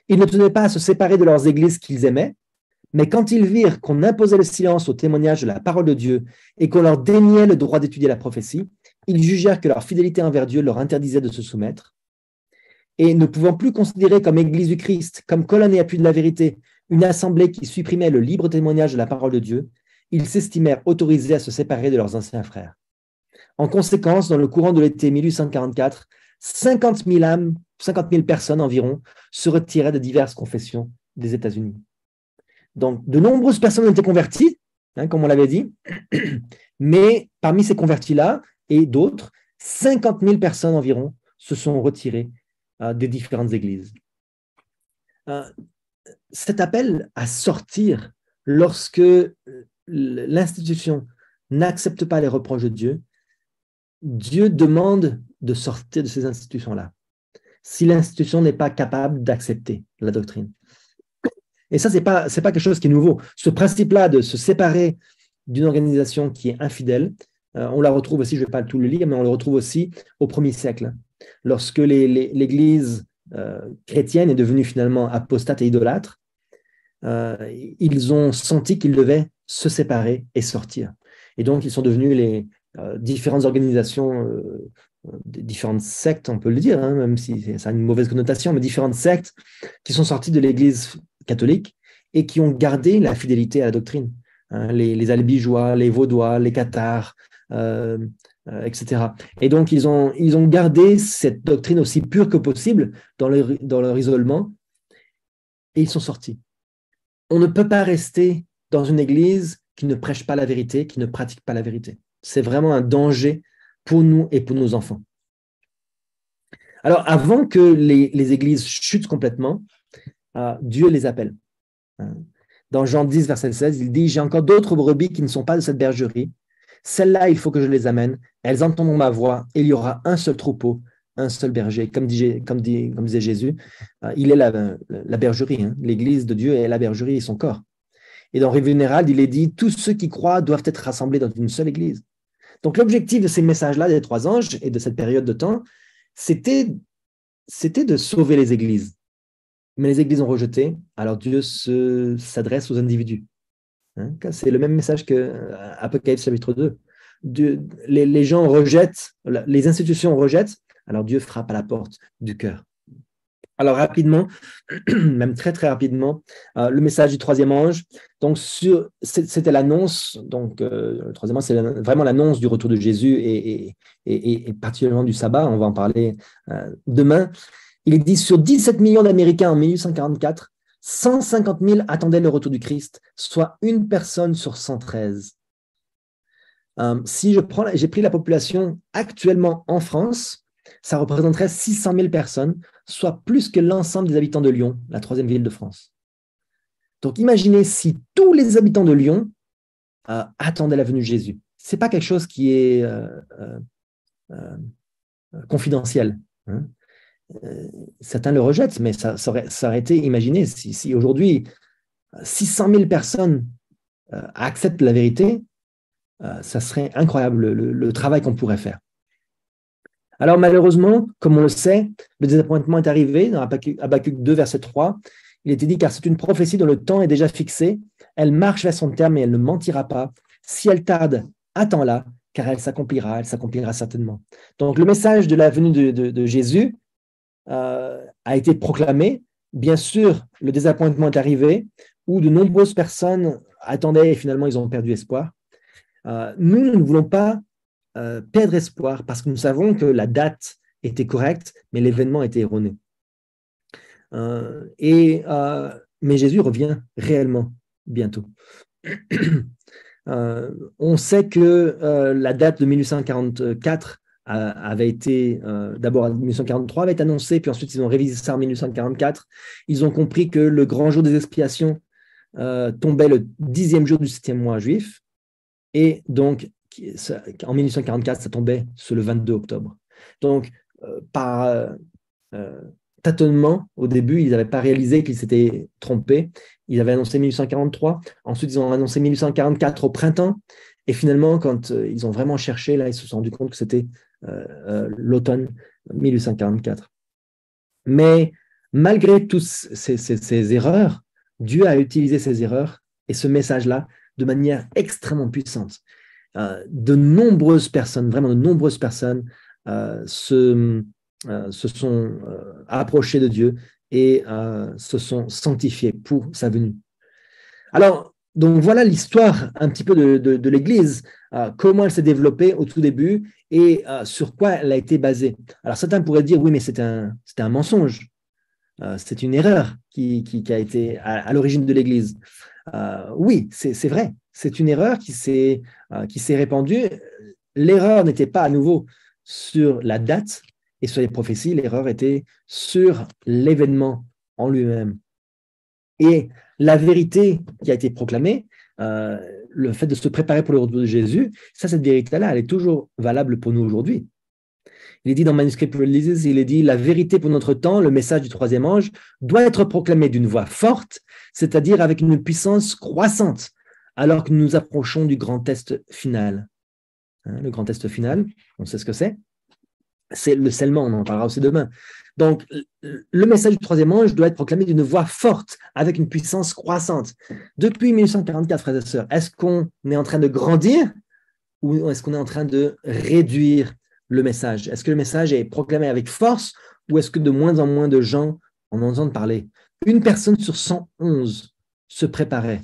Ils ne tenaient pas à se séparer de leurs églises qu'ils aimaient, Mais quand ils virent qu'on imposait le silence au témoignage de la parole de Dieu et qu'on leur déniait le droit d'étudier la prophétie, ils jugèrent que leur fidélité envers Dieu leur interdisait de se soumettre. Et ne pouvant plus considérer comme Église du Christ, comme colonne et appui de la vérité, une assemblée qui supprimait le libre témoignage de la parole de Dieu, ils s'estimèrent autorisés à se séparer de leurs anciens frères. En conséquence, dans le courant de l'été 1844, 50 000 personnes environ se retiraient de diverses confessions des États-Unis. Donc, de nombreuses personnes ont été converties, comme on l'avait dit, mais parmi ces convertis-là et d'autres, 50 000 personnes environ se sont retirées des différentes églises. Cet appel à sortir lorsque l'institution n'accepte pas les reproches de Dieu, Dieu demande de sortir de ces institutions-là, si l'institution n'est pas capable d'accepter la doctrine. Et ça, c'est pas quelque chose qui est nouveau. Ce principe-là de se séparer d'une organisation qui est infidèle, on la retrouve aussi, je ne vais pas tout le lire, mais on le retrouve aussi au 1er siècle, lorsque l'Église chrétienne est devenue finalement apostate et idolâtre. Ils ont senti qu'ils devaient se séparer et sortir. Et donc, ils sont devenus les différentes organisations, différentes sectes, on peut le dire, même si ça a une mauvaise connotation, mais différentes sectes qui sont sorties de l'Église catholique et qui ont gardé la fidélité à la doctrine. Les albigeois, les vaudois, les cathares, etc. Et donc, ils ont gardé cette doctrine aussi pure que possible dans leur isolement et ils sont sortis. On ne peut pas rester dans une église qui ne prêche pas la vérité, qui ne pratique pas la vérité. C'est vraiment un danger pour nous et pour nos enfants. Alors, avant que les églises chutent complètement, Dieu les appelle. Dans Jean 10, verset 16, il dit « J'ai encore d'autres brebis qui ne sont pas de cette bergerie. Celles-là, il faut que je les amène. Elles entendront ma voix et il y aura un seul troupeau, un seul berger. » Comme disait Jésus, il est la bergerie. L'église de Dieu est la bergerie et son corps. Et dans Revue générale, il est dit « Tous ceux qui croient doivent être rassemblés dans une seule église. » Donc, l'objectif de ces messages-là des 3 anges et de cette période de temps, c'était de sauver les églises. Mais les églises ont rejeté, alors Dieu s'adresse aux individus. C'est le même message qu'Apocalypse chapitre 2. Les gens rejettent, les institutions rejettent, alors Dieu frappe à la porte du cœur. Alors rapidement, même très très rapidement, le message du 3e ange, donc c'était l'annonce, donc le 3e ange c'est vraiment l'annonce du retour de Jésus et particulièrement du sabbat, on va en parler demain. Il dit sur 17 millions d'Américains en 1844, 150 000 attendaient le retour du Christ, soit une personne sur 113. Si j'ai pris la population actuellement en France, ça représenterait 600 000 personnes, soit plus que l'ensemble des habitants de Lyon, la 3e ville de France. Donc imaginez si tous les habitants de Lyon attendaient la venue de Jésus. Ce n'est pas quelque chose qui est confidentiel. Certains le rejettent, mais ça aurait été, imaginé, si aujourd'hui 600 000 personnes acceptent la vérité, ça serait incroyable le travail qu'on pourrait faire. Alors malheureusement, comme on le sait, le désappointement est arrivé dans Habacuc 2, verset 3. Il était dit, car c'est une prophétie dont le temps est déjà fixé, elle marche vers son terme et elle ne mentira pas. Si elle tarde, attends-la, car elle s'accomplira certainement. Donc le message de la venue de Jésus a été proclamé. Bien sûr, le désappointement est arrivé, où de nombreuses personnes attendaient et finalement ils ont perdu espoir. Nous ne voulons pas perdre espoir parce que nous savons que la date était correcte, mais l'événement était erroné. Mais Jésus revient réellement bientôt. On sait que la date de 1844 avait été, d'abord en 1843 avait été annoncée, puis ensuite ils ont révisé ça en 1844. Ils ont compris que le grand jour des expiations tombait le 10e jour du 7e mois juif, et donc en 1844, ça tombait sur le 22 octobre. Donc, par tâtonnement, au début, ils n'avaient pas réalisé qu'ils s'étaient trompés. Ils avaient annoncé 1843, ensuite ils ont annoncé 1844 au printemps, et finalement, quand ils ont vraiment cherché, là, ils se sont rendus compte que c'était l'automne 1844. Mais malgré toutes ces erreurs, Dieu a utilisé ces erreurs et ce message-là de manière extrêmement puissante. De nombreuses personnes, vraiment de nombreuses personnes se sont approchées de Dieu et se sont sanctifiées pour sa venue. Alors, donc voilà l'histoire un petit peu de l'Église, comment elle s'est développée au tout début et sur quoi elle a été basée. Alors certains pourraient dire, oui, mais c'était un mensonge, c'est une erreur qui a été à l'origine de l'Église. Oui, c'est vrai, c'est une erreur qui s'est répandue. L'erreur n'était pas à nouveau sur la date et sur les prophéties, l'erreur était sur l'événement en lui-même. Et la vérité qui a été proclamée, le fait de se préparer pour le retour de Jésus, cette vérité-là, elle est toujours valable pour nous aujourd'hui. Il est dit dans Manuscript Releases, il est dit « La vérité pour notre temps, le message du troisième ange, doit être proclamé d'une voix forte, c'est-à-dire avec une puissance croissante, alors que nous nous approchons du grand test final. » Le grand test final, on sait ce que c'est le scellement, on en parlera aussi demain. Donc, le message du troisième ange doit être proclamé d'une voix forte, avec une puissance croissante. Depuis 1844, frères et sœurs, est-ce qu'on est en train de grandir ou est-ce qu'on est en train de réduire le message? Est-ce que le message est proclamé avec force ou est-ce que de moins en moins de gens en entendent parler? Une personne sur 111 se préparait.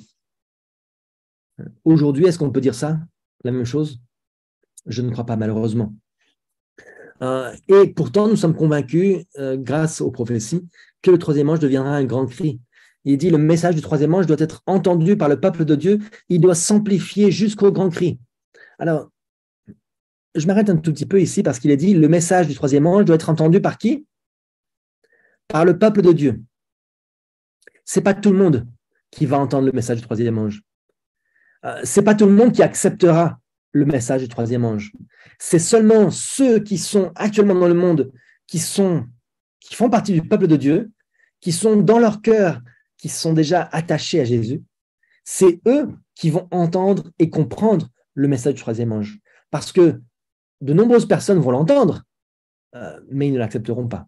Aujourd'hui, est-ce qu'on peut dire ça? La même chose? Je ne crois pas, malheureusement. Et pourtant, nous sommes convaincus, grâce aux prophéties, que le troisième ange deviendra un grand cri. Il dit, le message du troisième ange doit être entendu par le peuple de Dieu, il doit s'amplifier jusqu'au grand cri. Alors, je m'arrête un tout petit peu ici parce qu'il est dit, le message du troisième ange doit être entendu par qui? Par le peuple de Dieu. Ce n'est pas tout le monde qui va entendre le message du troisième ange. Ce n'est pas tout le monde qui acceptera le message du troisième ange. C'est seulement ceux qui sont actuellement dans le monde, qui font partie du peuple de Dieu, qui sont dans leur cœur, qui sont déjà attachés à Jésus. C'est eux qui vont entendre et comprendre le message du troisième ange. Parce que de nombreuses personnes vont l'entendre, mais ils ne l'accepteront pas.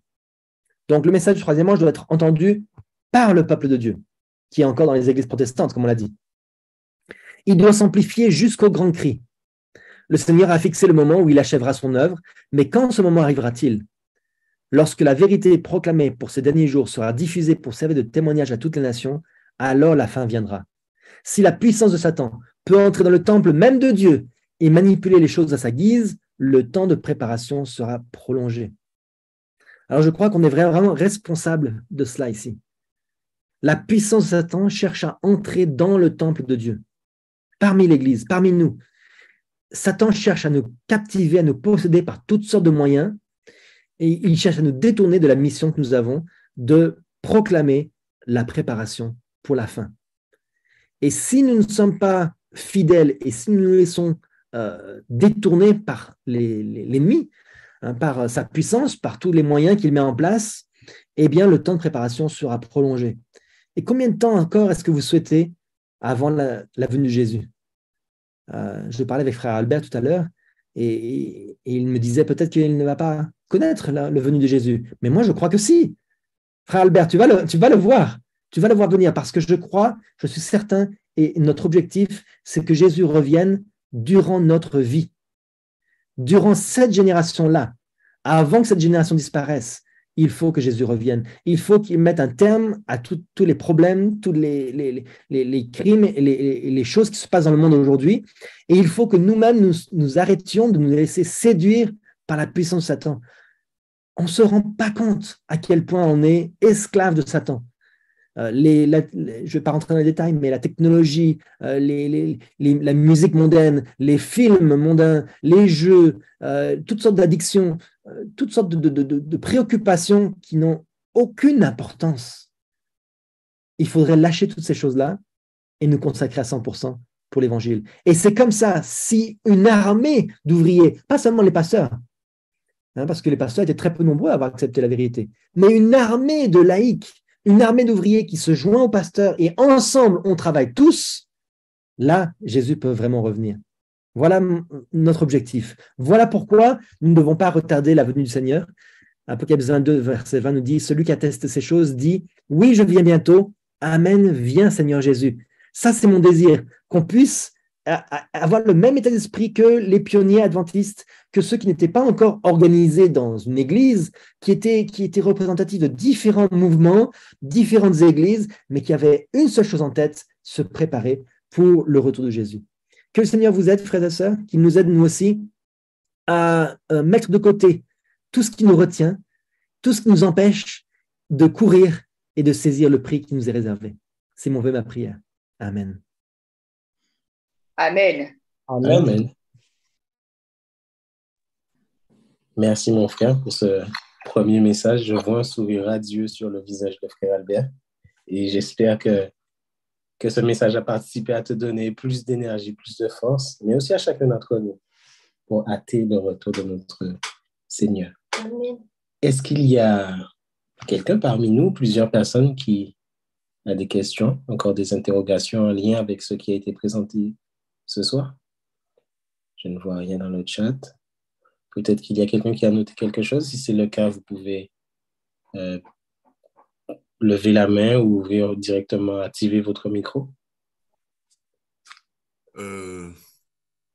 Donc le message du troisième ange doit être entendu par le peuple de Dieu, qui est encore dans les églises protestantes, comme on l'a dit. Il doit s'amplifier jusqu'au grand cri. Le Seigneur a fixé le moment où il achèvera son œuvre, mais quand ce moment arrivera-t-il? Lorsque la vérité proclamée pour ces derniers jours sera diffusée pour servir de témoignage à toutes les nations, alors la fin viendra. Si la puissance de Satan peut entrer dans le temple même de Dieu et manipuler les choses à sa guise, le temps de préparation sera prolongé. Alors je crois qu'on est vraiment responsable de cela ici. La puissance de Satan cherche à entrer dans le temple de Dieu, parmi l'Église, parmi nous. Satan cherche à nous captiver, à nous posséder par toutes sortes de moyens et il cherche à nous détourner de la mission que nous avons de proclamer la préparation pour la fin. Et si nous ne sommes pas fidèles et si nous nous laissons détourner par l'ennemi, par sa puissance, par tous les moyens qu'il met en place, eh bien le temps de préparation sera prolongé. Et combien de temps encore est-ce que vous souhaitez avant la venue de Jésus? Je parlais avec frère Albert tout à l'heure et il me disait peut-être qu'il ne va pas connaître le venu de Jésus. Mais moi, je crois que si. Frère Albert, tu vas le voir. Tu vas le voir venir parce que je suis certain et notre objectif, c'est que Jésus revienne durant notre vie. Durant cette génération-là, avant que cette génération disparaisse, il faut que Jésus revienne. Il faut qu'il mette un terme à tous les problèmes, tous les crimes et les choses qui se passent dans le monde aujourd'hui. Et il faut que nous-mêmes, nous arrêtions de nous laisser séduire par la puissance de Satan. On ne se rend pas compte à quel point on est esclave de Satan. Je ne vais pas rentrer dans les détails, mais la technologie, la musique mondaine, les films mondains, les jeux, toutes sortes d'addictions, toutes sortes de préoccupations qui n'ont aucune importance. Il faudrait lâcher toutes ces choses-là et nous consacrer à 100% pour l'Évangile. Et c'est comme ça, si une armée d'ouvriers, pas seulement les pasteurs, parce que les pasteurs étaient très peu nombreux à avoir accepté la vérité, mais une armée de laïcs, une armée d'ouvriers qui se joint aux pasteurs et ensemble, on travaille tous, là, Jésus peut vraiment revenir. Voilà notre objectif. Voilà pourquoi nous ne devons pas retarder la venue du Seigneur. Apocalypse 22, verset 20 nous dit, celui qui atteste ces choses dit, oui, je viens bientôt. Amen, viens Seigneur Jésus. Ça, c'est mon désir, qu'on puisse avoir le même état d'esprit que les pionniers adventistes, que ceux qui n'étaient pas encore organisés dans une église, qui étaient représentatifs de différents mouvements, différentes églises, mais qui avaient une seule chose en tête, se préparer pour le retour de Jésus. Que le Seigneur vous aide, frères et sœurs, qu'il nous aide nous aussi à mettre de côté tout ce qui nous retient, tout ce qui nous empêche de courir et de saisir le prix qui nous est réservé. C'est mon vœu, ma prière. Amen. Amen. Amen. Amen. Merci, mon frère, pour ce premier message. Je vois un sourire radieux sur le visage de frère Albert et j'espère que ce message a participé à te donner plus d'énergie, plus de force, mais aussi à chacun d'entre nous pour hâter le retour de notre Seigneur. Amen. Est-ce qu'il y a quelqu'un parmi nous, plusieurs personnes qui a des questions, encore des interrogations en lien avec ce qui a été présenté ce soir? Je ne vois rien dans le chat. Peut-être qu'il y a quelqu'un qui a noté quelque chose. Si c'est le cas, vous pouvez lever la main ou directement activer votre micro.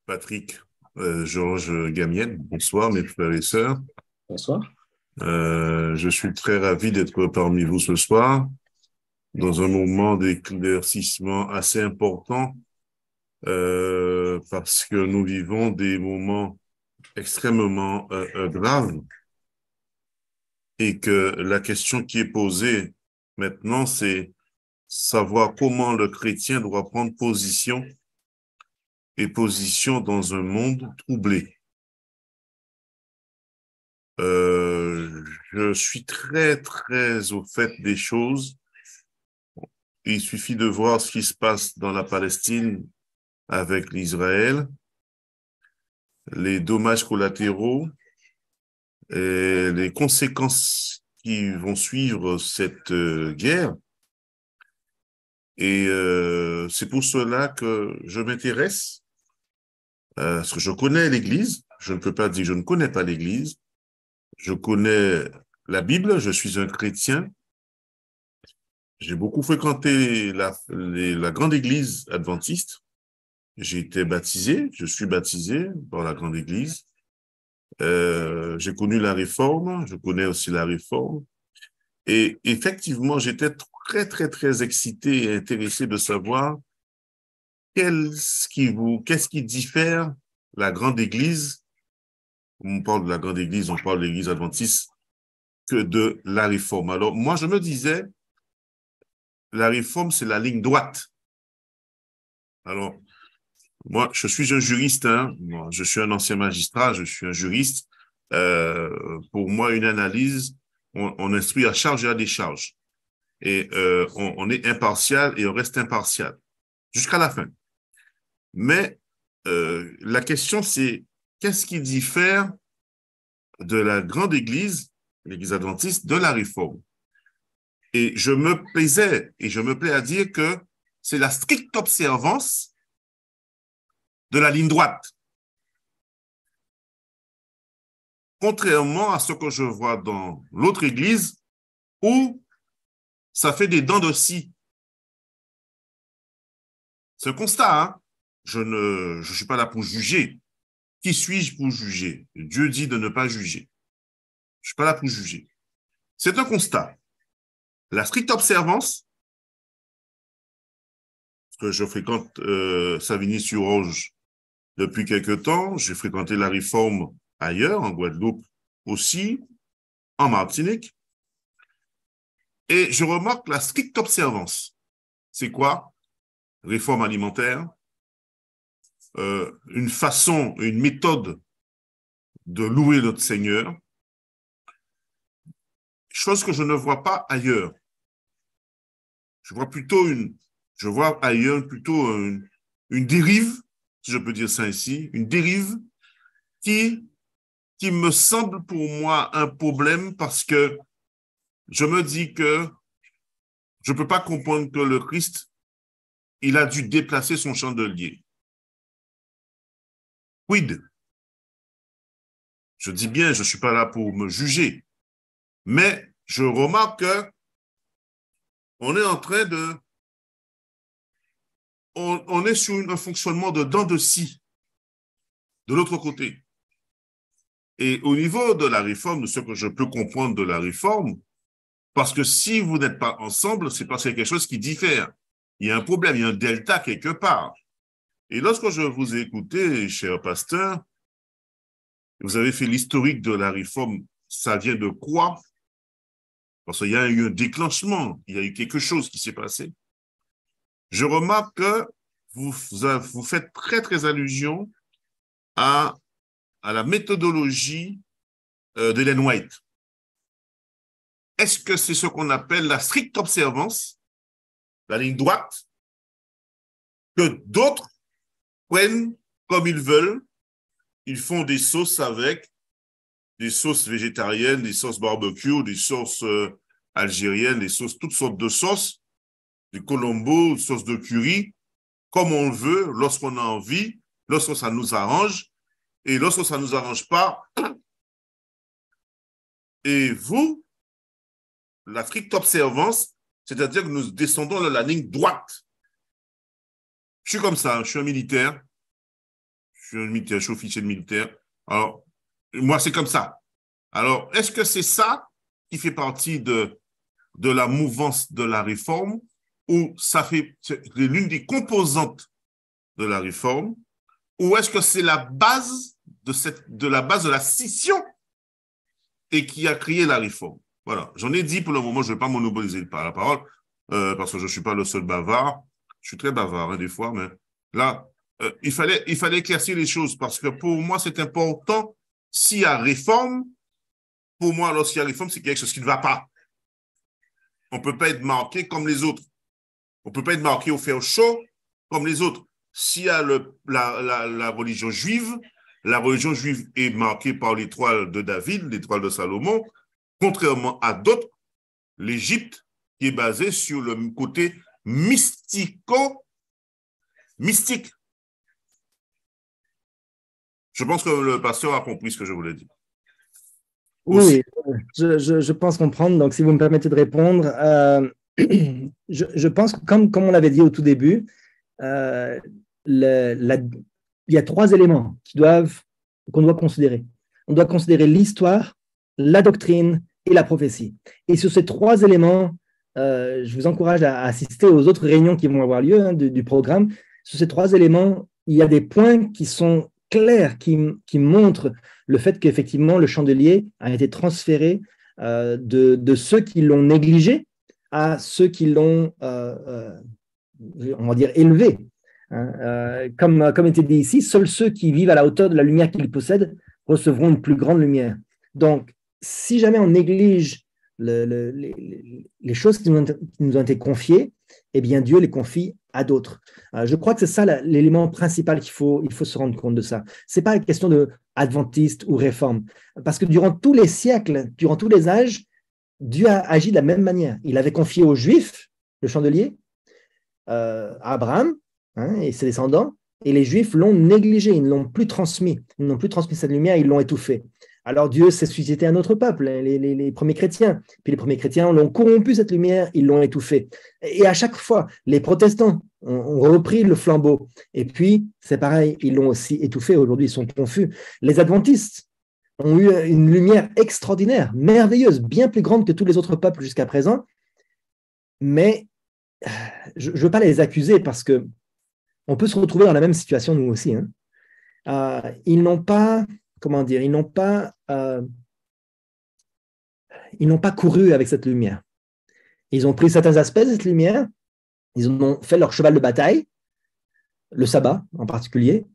Patrick, Georges Gamienne, bonsoir mes frères et sœurs. Bonsoir. Je suis très ravi d'être parmi vous ce soir dans un moment d'éclaircissement assez important parce que nous vivons des moments extrêmement graves et que la question qui est posée maintenant, c'est savoir comment le chrétien doit prendre position dans un monde troublé. Je suis très, très au fait des choses. Il suffit de voir ce qui se passe dans la Palestine avec l'Israël, les dommages collatéraux et les conséquences qui vont suivre cette guerre. Et c'est pour cela que je m'intéresse, parce que je connais l'Église. Je ne peux pas dire que je ne connais pas l'Église. Je connais la Bible, je suis un chrétien. J'ai beaucoup fréquenté la grande église adventiste. J'ai été baptisé, je suis baptisé dans la grande église. J'ai connu la réforme, je connais aussi la réforme. Et effectivement, j'étais très, très, très excité et intéressé de savoir qu'est-ce qui diffère la grande église. On parle de la grande église, on parle de l'église adventiste, que de la réforme. Alors, moi, je me disais, la réforme, c'est la ligne droite. Alors, moi, je suis un juriste, hein. Moi, je suis un ancien magistrat, je suis un juriste. Pour moi, une analyse, on instruit à charge et à décharge. Et on est impartial et on reste impartial jusqu'à la fin. Mais la question, c'est qu'est-ce qui diffère de la grande église, l'église adventiste, de la réforme? Et je me plaisais, et je me plais à dire que c'est la stricte observance de la ligne droite. Contrairement à ce que je vois dans l'autre église, où ça fait des dents de scie. C'est un constat, hein? Je ne suis pas là pour juger. Qui suis-je pour juger? Dieu dit de ne pas juger. Je ne suis pas là pour juger. C'est un constat. La stricte observance, parce que je fréquente Savigny-sur-Orge depuis quelque temps, j'ai fréquenté la réforme ailleurs, en Guadeloupe aussi, en Martinique, et je remarque la stricte observance. C'est quoi? Réforme alimentaire, une façon, une méthode de louer notre Seigneur, chose que je ne vois pas ailleurs. Je vois ailleurs plutôt une dérive, si je peux dire ça ainsi, une dérive qui me semble pour moi un problème parce que je me dis que je ne peux pas comprendre que le Christ, il a dû déplacer son chandelier. Quid? Je dis bien, je ne suis pas là pour me juger, mais je remarque qu'on est en train on est sur un fonctionnement de dents de scie de l'autre côté. Et au niveau de la réforme, de ce que je peux comprendre de la réforme, parce que si vous n'êtes pas ensemble, c'est parce qu'il y a quelque chose qui diffère. Il y a un problème, il y a un delta quelque part. Et lorsque je vous ai écouté, cher pasteur, vous avez fait l'historique de la réforme, ça vient de quoi? Parce qu'il y a eu un déclenchement, il y a eu quelque chose qui s'est passé. Je remarque que vous faites très, très allusion à la méthodologie d'Ellen White. Est-ce que c'est ce qu'on appelle la stricte observance, la ligne droite, que d'autres prennent comme ils veulent? Ils font des sauces avec des sauces végétariennes, des sauces barbecue, des sauces algériennes, des sauces, toutes sortes de sauces, du colombo, sauce de curry, comme on le veut, lorsqu'on a envie, lorsque ça nous arrange, et lorsque ça ne nous arrange pas. Et vous, la stricte observance, c'est-à-dire que nous descendons dans la ligne droite. Je suis comme ça, je suis un militaire, je suis officier de militaire. Alors, moi, c'est comme ça. Alors, est-ce que c'est ça qui fait partie de la mouvance de la réforme, ou c'est l'une des composantes de la réforme, ou est-ce que c'est la base de la scission et qui a créé la réforme? Voilà, j'en ai dit pour le moment, je ne vais pas monopoliser la parole, parce que je ne suis pas le seul bavard. Je suis très bavard, hein, des fois, mais là, il fallait éclaircir les choses, parce que pour moi, c'est important. S'il y a réforme, pour moi, lorsqu'il y a réforme, c'est quelque chose qui ne va pas. On ne peut pas être marqué comme les autres. On ne peut pas être marqué au fer chaud comme les autres. S'il y a la religion juive est marquée par l'étoile de David, l'étoile de Salomon. Contrairement à d'autres, l'Égypte qui est basée sur le côté mystique. Je pense que le pasteur a compris ce que je voulais dire. Oui, je pense comprendre. Donc, si vous me permettez de répondre, je pense que comme on l'avait dit au tout début, il y a trois éléments qu'on doit considérer. On doit considérer l'histoire, la doctrine et la prophétie. Et sur ces trois éléments, je vous encourage à assister aux autres réunions qui vont avoir lieu du programme. Sur ces trois éléments, il y a des points qui sont clairs, qui montrent le fait qu'effectivement, le chandelier a été transféré de ceux qui l'ont négligé à ceux qui l'ont, on va dire, élevé. Comme était dit ici, seuls ceux qui vivent à la hauteur de la lumière qu'ils possèdent recevront une plus grande lumière. Donc, si jamais on néglige les choses qui nous ont été confiées, eh bien, Dieu les confie à d'autres. Je crois que c'est ça l'élément principal il faut se rendre compte de ça. Ce n'est pas une question de adventiste ou réforme, parce que durant tous les siècles, durant tous les âges, Dieu a agi de la même manière. Il avait confié aux Juifs le chandelier, à Abraham et ses descendants, et les Juifs l'ont négligé, ils ne l'ont plus transmis. Ils n'ont plus transmis cette lumière, ils l'ont étouffé. Alors Dieu s'est suscité un autre peuple, les premiers chrétiens. Puis les premiers chrétiens l'ont corrompu cette lumière, ils l'ont étouffée. Et à chaque fois, les protestants ont repris le flambeau. Et puis, c'est pareil, ils l'ont aussi étouffé. Aujourd'hui, ils sont confus. Les adventistes ont eu une lumière extraordinaire, merveilleuse, bien plus grande que tous les autres peuples jusqu'à présent. Mais je ne veux pas les accuser parce que on peut se retrouver dans la même situation nous aussi. Ils n'ont pas... Comment dire, ils n'ont pas couru avec cette lumière. Ils ont pris certains aspects de cette lumière, ils ont fait leur cheval de bataille, le sabbat en particulier,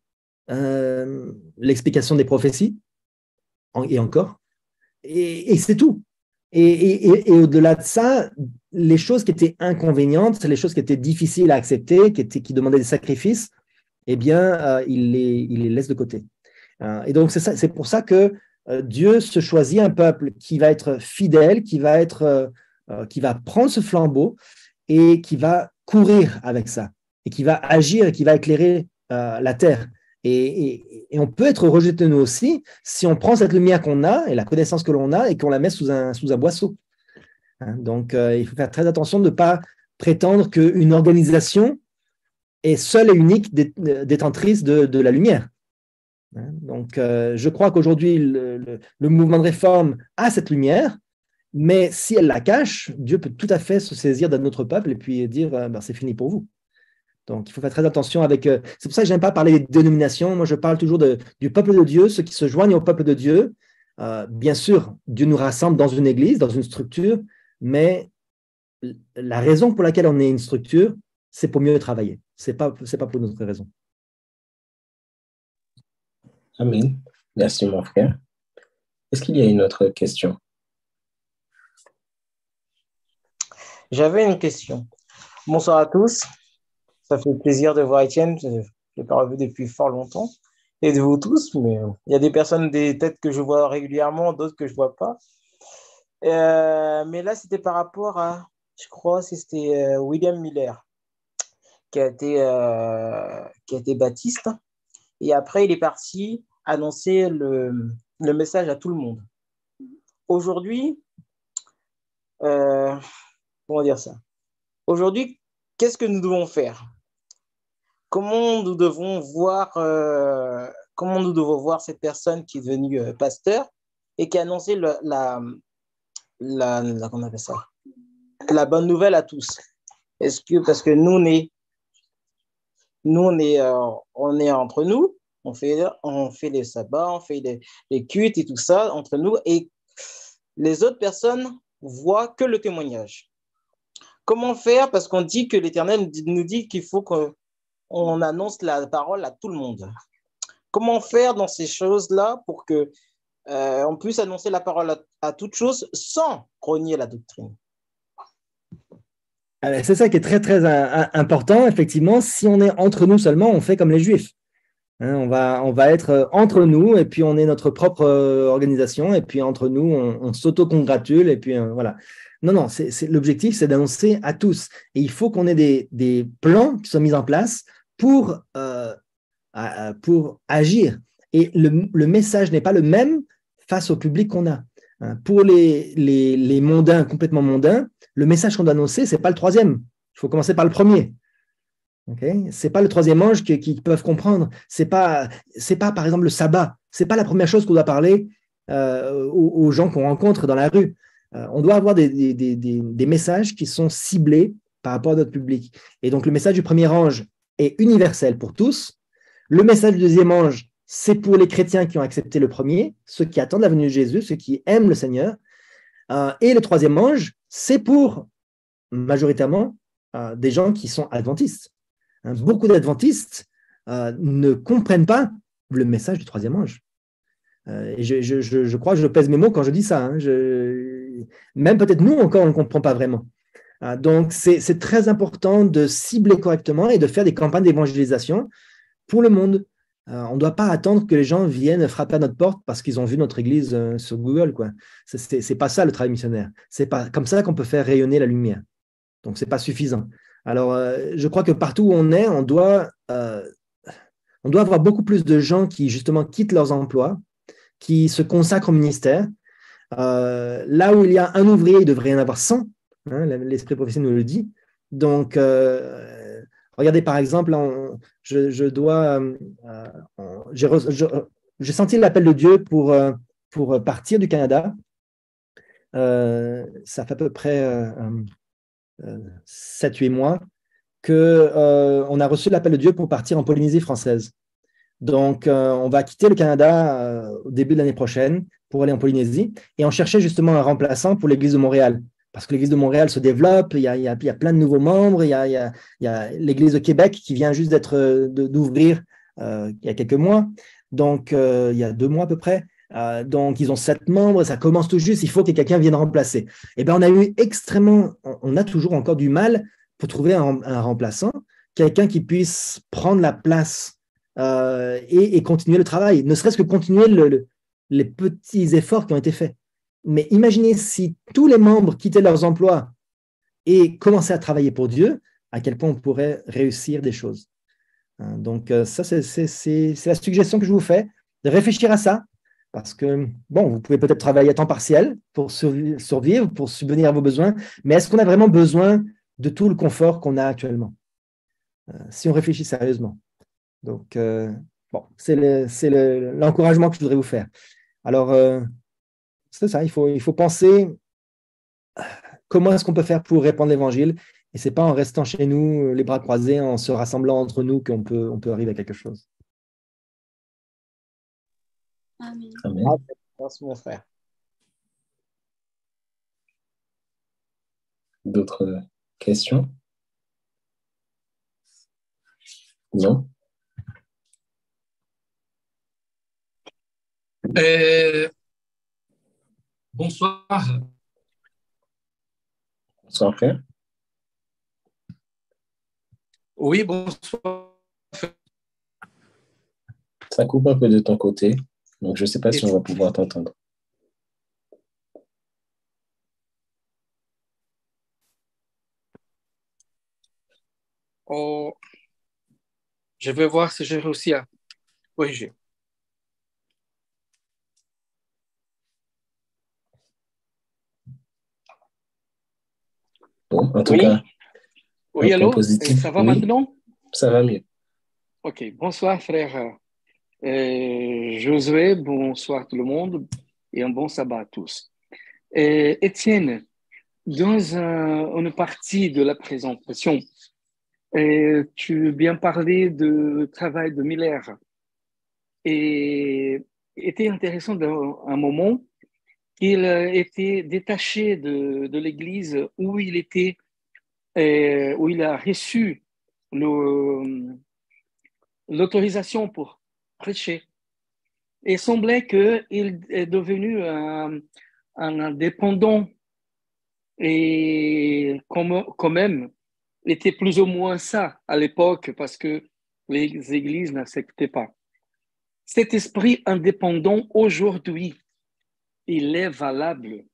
l'explication des prophéties, et encore, et c'est tout. Et au-delà de ça, les choses qui étaient inconvénientes, les choses qui étaient difficiles à accepter, qui demandaient des sacrifices, eh bien, ils les laissent de côté. Et donc, c'est pour ça que Dieu se choisit un peuple qui va être fidèle, qui va prendre ce flambeau et qui va courir avec ça, et qui va agir et qui va éclairer la terre. Et on peut être rejeté nous aussi si on prend cette lumière qu'on a et la connaissance que l'on a et qu'on la met sous un boisseau. Donc, il faut faire très attention de ne pas prétendre qu'une organisation est seule et unique détentrice de la lumière. Donc, je crois qu'aujourd'hui, le mouvement de réforme a cette lumière, mais si elle la cache, Dieu peut tout à fait se saisir d'un autre peuple et puis dire ben, c'est fini pour vous. Donc, il faut faire très attention avec. C'est pour ça que je n'aime pas parler des dénominations. Moi, je parle toujours du peuple de Dieu, ceux qui se joignent au peuple de Dieu. Bien sûr, Dieu nous rassemble dans une église, dans une structure, mais la raison pour laquelle on est une structure, c'est pour mieux travailler. C'est pas pour une autre raison. Amen. Merci, mon frère. Est-ce qu'il y a une autre question? J'avais une question. Bonsoir à tous. Ça fait plaisir de voir Étienne. Je ne l'ai pas revu depuis fort longtemps. Et de vous tous, mais il y a des personnes, des têtes que je vois régulièrement, d'autres que je ne vois pas. Mais là, c'était par rapport à, je crois, c'était William Miller, qui a été baptiste. Et après, il est parti annoncer le message à tout le monde. Aujourd'hui, comment dire ça? Aujourd'hui, qu'est-ce que nous devons faire? Comment nous devons voir cette personne qui est devenue pasteur et qui a annoncé comment on appelle ça? La bonne nouvelle à tous? Parce que nous, on est entre nous, on fait les sabbats, on fait les cultes et tout ça entre nous, et les autres personnes voient que le témoignage. Comment faire? Parce qu'on dit que l'Éternel nous dit qu'il faut qu'on annonce la parole à tout le monde. Comment faire dans ces choses-là pour que on puisse annoncer la parole à toute chose sans renier la doctrine? C'est ça qui est très, très important. Effectivement, si on est entre nous seulement, on fait comme les Juifs. On va être entre nous et puis on est notre propre organisation et puis entre nous, on s'auto-congratule et puis voilà. Non, l'objectif, c'est d'annoncer à tous. Et il faut qu'on ait des plans qui soient mis en place pour agir. Et le message n'est pas le même face au public qu'on a. Pour les mondains, complètement mondains, le message qu'on doit annoncer, ce n'est pas le troisième. Il faut commencer par le premier. Okay? Ce n'est pas le troisième ange qu'ils peuvent comprendre. Ce n'est pas, par exemple, le sabbat. Ce n'est pas la première chose qu'on doit parler aux gens qu'on rencontre dans la rue. On doit avoir des messages qui sont ciblés par rapport à notre public. Et donc, le message du premier ange est universel pour tous. Le message du deuxième ange, c'est pour les chrétiens qui ont accepté le premier, ceux qui attendent la venue de Jésus, ceux qui aiment le Seigneur. Et le troisième ange, c'est pour majoritairement des gens qui sont adventistes. Beaucoup d'adventistes ne comprennent pas le message du troisième ange. Et je crois que je pèse mes mots quand je dis ça. Même peut-être nous encore, on ne comprend pas vraiment. Donc, c'est très important de cibler correctement et de faire des campagnes d'évangélisation pour le monde. On ne doit pas attendre que les gens viennent frapper à notre porte parce qu'ils ont vu notre église sur Google, quoi. C'est pas ça le travail missionnaire. C'est pas comme ça qu'on peut faire rayonner la lumière. Donc, ce n'est pas suffisant. Alors, je crois que partout où on est, on doit avoir beaucoup plus de gens qui, justement, quittent leurs emplois, qui se consacrent au ministère. Là où il y a un ouvrier, il devrait y en avoir 100. L'Esprit prophétique nous le dit. Donc, regardez, par exemple, j'ai senti l'appel de Dieu pour partir du Canada. Ça fait à peu près 7-8 mois qu'on a reçu l'appel de Dieu pour partir en Polynésie française. Donc, on va quitter le Canada au début de l'année prochaine pour aller en Polynésie. Et on cherchait justement un remplaçant pour l'Église de Montréal. Parce que l'Église de Montréal se développe, il y a plein de nouveaux membres, il y a l'Église de Québec qui vient juste d'ouvrir il y a quelques mois, donc il y a 2 mois à peu près. Donc, ils ont 7 membres, ça commence tout juste, il faut que quelqu'un vienne remplacer. Et bien, on a toujours encore du mal pour trouver un remplaçant, quelqu'un qui puisse prendre la place et continuer le travail, ne serait-ce que continuer les petits efforts qui ont été faits. Mais imaginez si tous les membres quittaient leurs emplois et commençaient à travailler pour Dieu, à quel point on pourrait réussir des choses. Donc, ça, c'est la suggestion que je vous fais, de réfléchir à ça, parce que, bon, vous pouvez peut-être travailler à temps partiel pour survivre, pour subvenir à vos besoins, mais est-ce qu'on a vraiment besoin de tout le confort qu'on a actuellement? si on réfléchit sérieusement. Donc, bon, c'est l'encouragement que je voudrais vous faire. Alors, c'est ça, il faut penser comment est-ce qu'on peut faire pour répandre l'Évangile. Et ce n'est pas en restant chez nous, les bras croisés, en se rassemblant entre nous qu'on peut arriver à quelque chose. Amen. Amen. Merci, mon frère. D'autres questions? Non? Bonsoir. Bonsoir, frère. Oui, bonsoir. Ça coupe un peu de ton côté, donc je ne sais pas si on va pouvoir t'entendre. Oh, je vais voir si j'ai réussi à corriger. Bon, en tout Oui. cas, Oui, un point allô? positif. Ça va Oui, maintenant? ça va mieux. Ok, bonsoir frère Josué, bonsoir tout le monde et un bon sabbat à tous. Étienne, dans une partie de la présentation, tu as bien parlé du travail de Miller et était intéressant dans un moment qu'il était détaché de l'Église où il était, où il a reçu l'autorisation pour prêcher. Et il semblait qu'il est devenu un indépendant et quand même, il était plus ou moins ça à l'époque parce que les églises n'acceptaient pas. Cet esprit indépendant aujourd'hui, il est valable.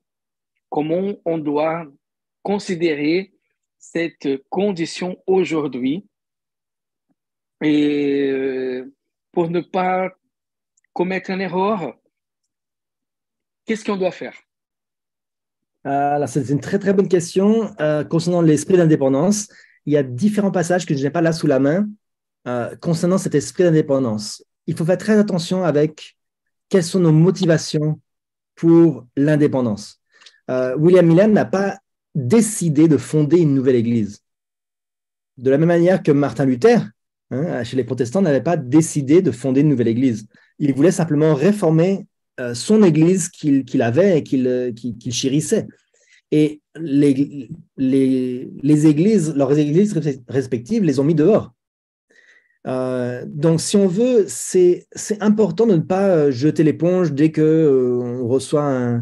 Comment on doit considérer cette condition aujourd'hui et pour ne pas commettre une erreur, qu'est-ce qu'on doit faire? Alors, c'est une très, très bonne question. Concernant l'esprit d'indépendance, il y a différents passages que je n'ai pas là sous la main concernant cet esprit d'indépendance. Il faut faire très attention avec quelles sont nos motivations pour l'indépendance. William Miller n'a pas décidé de fonder une nouvelle église. De la même manière que Martin Luther, chez les protestants, n'avait pas décidé de fonder une nouvelle église. Il voulait simplement réformer son église qu'il avait et qu'il chérissait. Et les églises, leurs églises respectives, les ont mis dehors. Donc, si on veut, c'est important de ne pas jeter l'éponge dès qu'on reçoit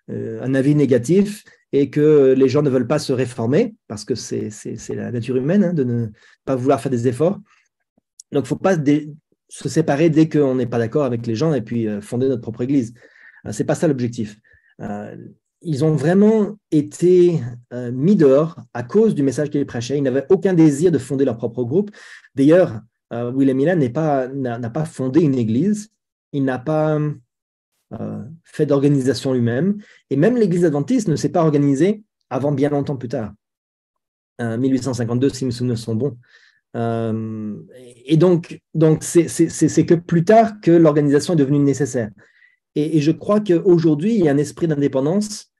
un avis négatif et que les gens ne veulent pas se réformer, parce que c'est la nature humaine de ne pas vouloir faire des efforts. Donc, il ne faut pas se séparer dès qu'on n'est pas d'accord avec les gens et puis fonder notre propre église. Ce n'est pas ça l'objectif. Ils ont vraiment été mis dehors à cause du message qu'ils prêchaient. Ils n'avaient aucun désir de fonder leur propre groupe. D'ailleurs, William Miller n'a pas fondé une église, il n'a pas fait d'organisation lui-même, et même l'église adventiste ne s'est pas organisée avant bien longtemps plus tard, 1852 si mes souvenirs sont bons. Et donc c'est que plus tard que l'organisation est devenue nécessaire. Et je crois qu'aujourd'hui, il y a un esprit d'indépendance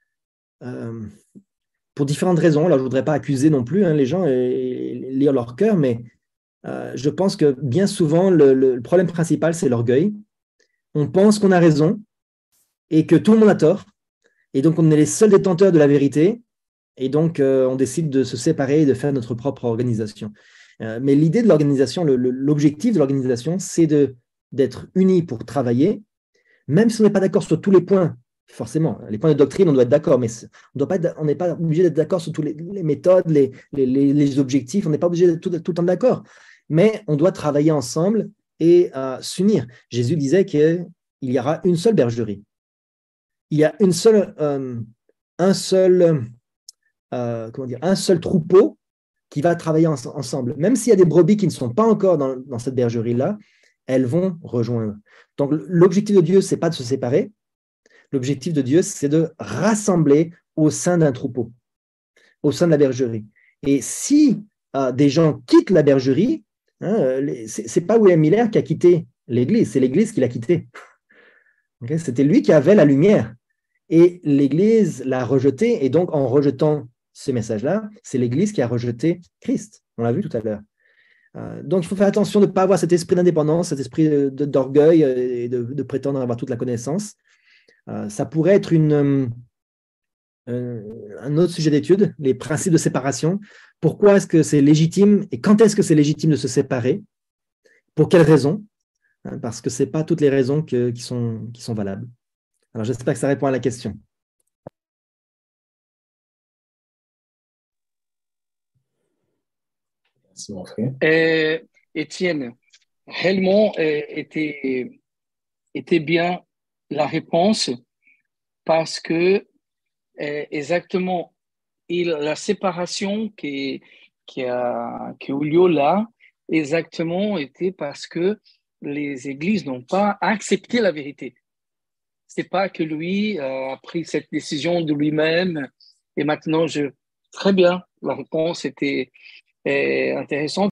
pour différentes raisons. Alors, je ne voudrais pas accuser non plus les gens et lire leur cœur, mais je pense que bien souvent, le problème principal, c'est l'orgueil. On pense qu'on a raison et que tout le monde a tort. Et donc, on est les seuls détenteurs de la vérité. Et donc, on décide de se séparer et de faire notre propre organisation. Mais l'idée de l'organisation, l'objectif de l'organisation, c'est d'être unis pour travailler, même si on n'est pas d'accord sur tous les points. Forcément, les points de doctrine, on doit être d'accord, mais on n'est pas obligé d'être d'accord sur toutes les méthodes, les objectifs, on n'est pas obligé d'être tout le temps d'accord. Mais on doit travailler ensemble et s'unir. Jésus disait qu'il y aura une seule bergerie. Il y a un seul troupeau qui va travailler ensemble. Même s'il y a des brebis qui ne sont pas encore dans cette bergerie-là, elles vont rejoindre. Donc, l'objectif de Dieu, ce n'est pas de se séparer. L'objectif de Dieu, c'est de rassembler au sein d'un troupeau, au sein de la bergerie. Et si des gens quittent la bergerie, hein, c'est pas William Miller qui a quitté l'Église, c'est l'Église qui l'a quitté. Okay? C'était lui qui avait la lumière. Et l'Église l'a rejeté, et donc en rejetant ce message-là, c'est l'Église qui a rejeté Christ. On l'a vu tout à l'heure. Donc, il faut faire attention de ne pas avoir cet esprit d'indépendance, cet esprit d'orgueil et de prétendre avoir toute la connaissance. Ça pourrait être un autre sujet d'étude, les principes de séparation. Pourquoi est-ce que c'est légitime et quand est-ce que c'est légitime de se séparer? Pour quelles raisons? Parce que ce n'est pas toutes les raisons qui sont valables. Alors, j'espère que ça répond à la question. Merci, mon frère. Étienne, réellement était bien la réponse parce que exactement la séparation qui a eu lieu là, exactement était parce que les églises n'ont pas accepté la vérité. C'est pas que lui a pris cette décision de lui-même et maintenant très bien, la réponse était intéressante.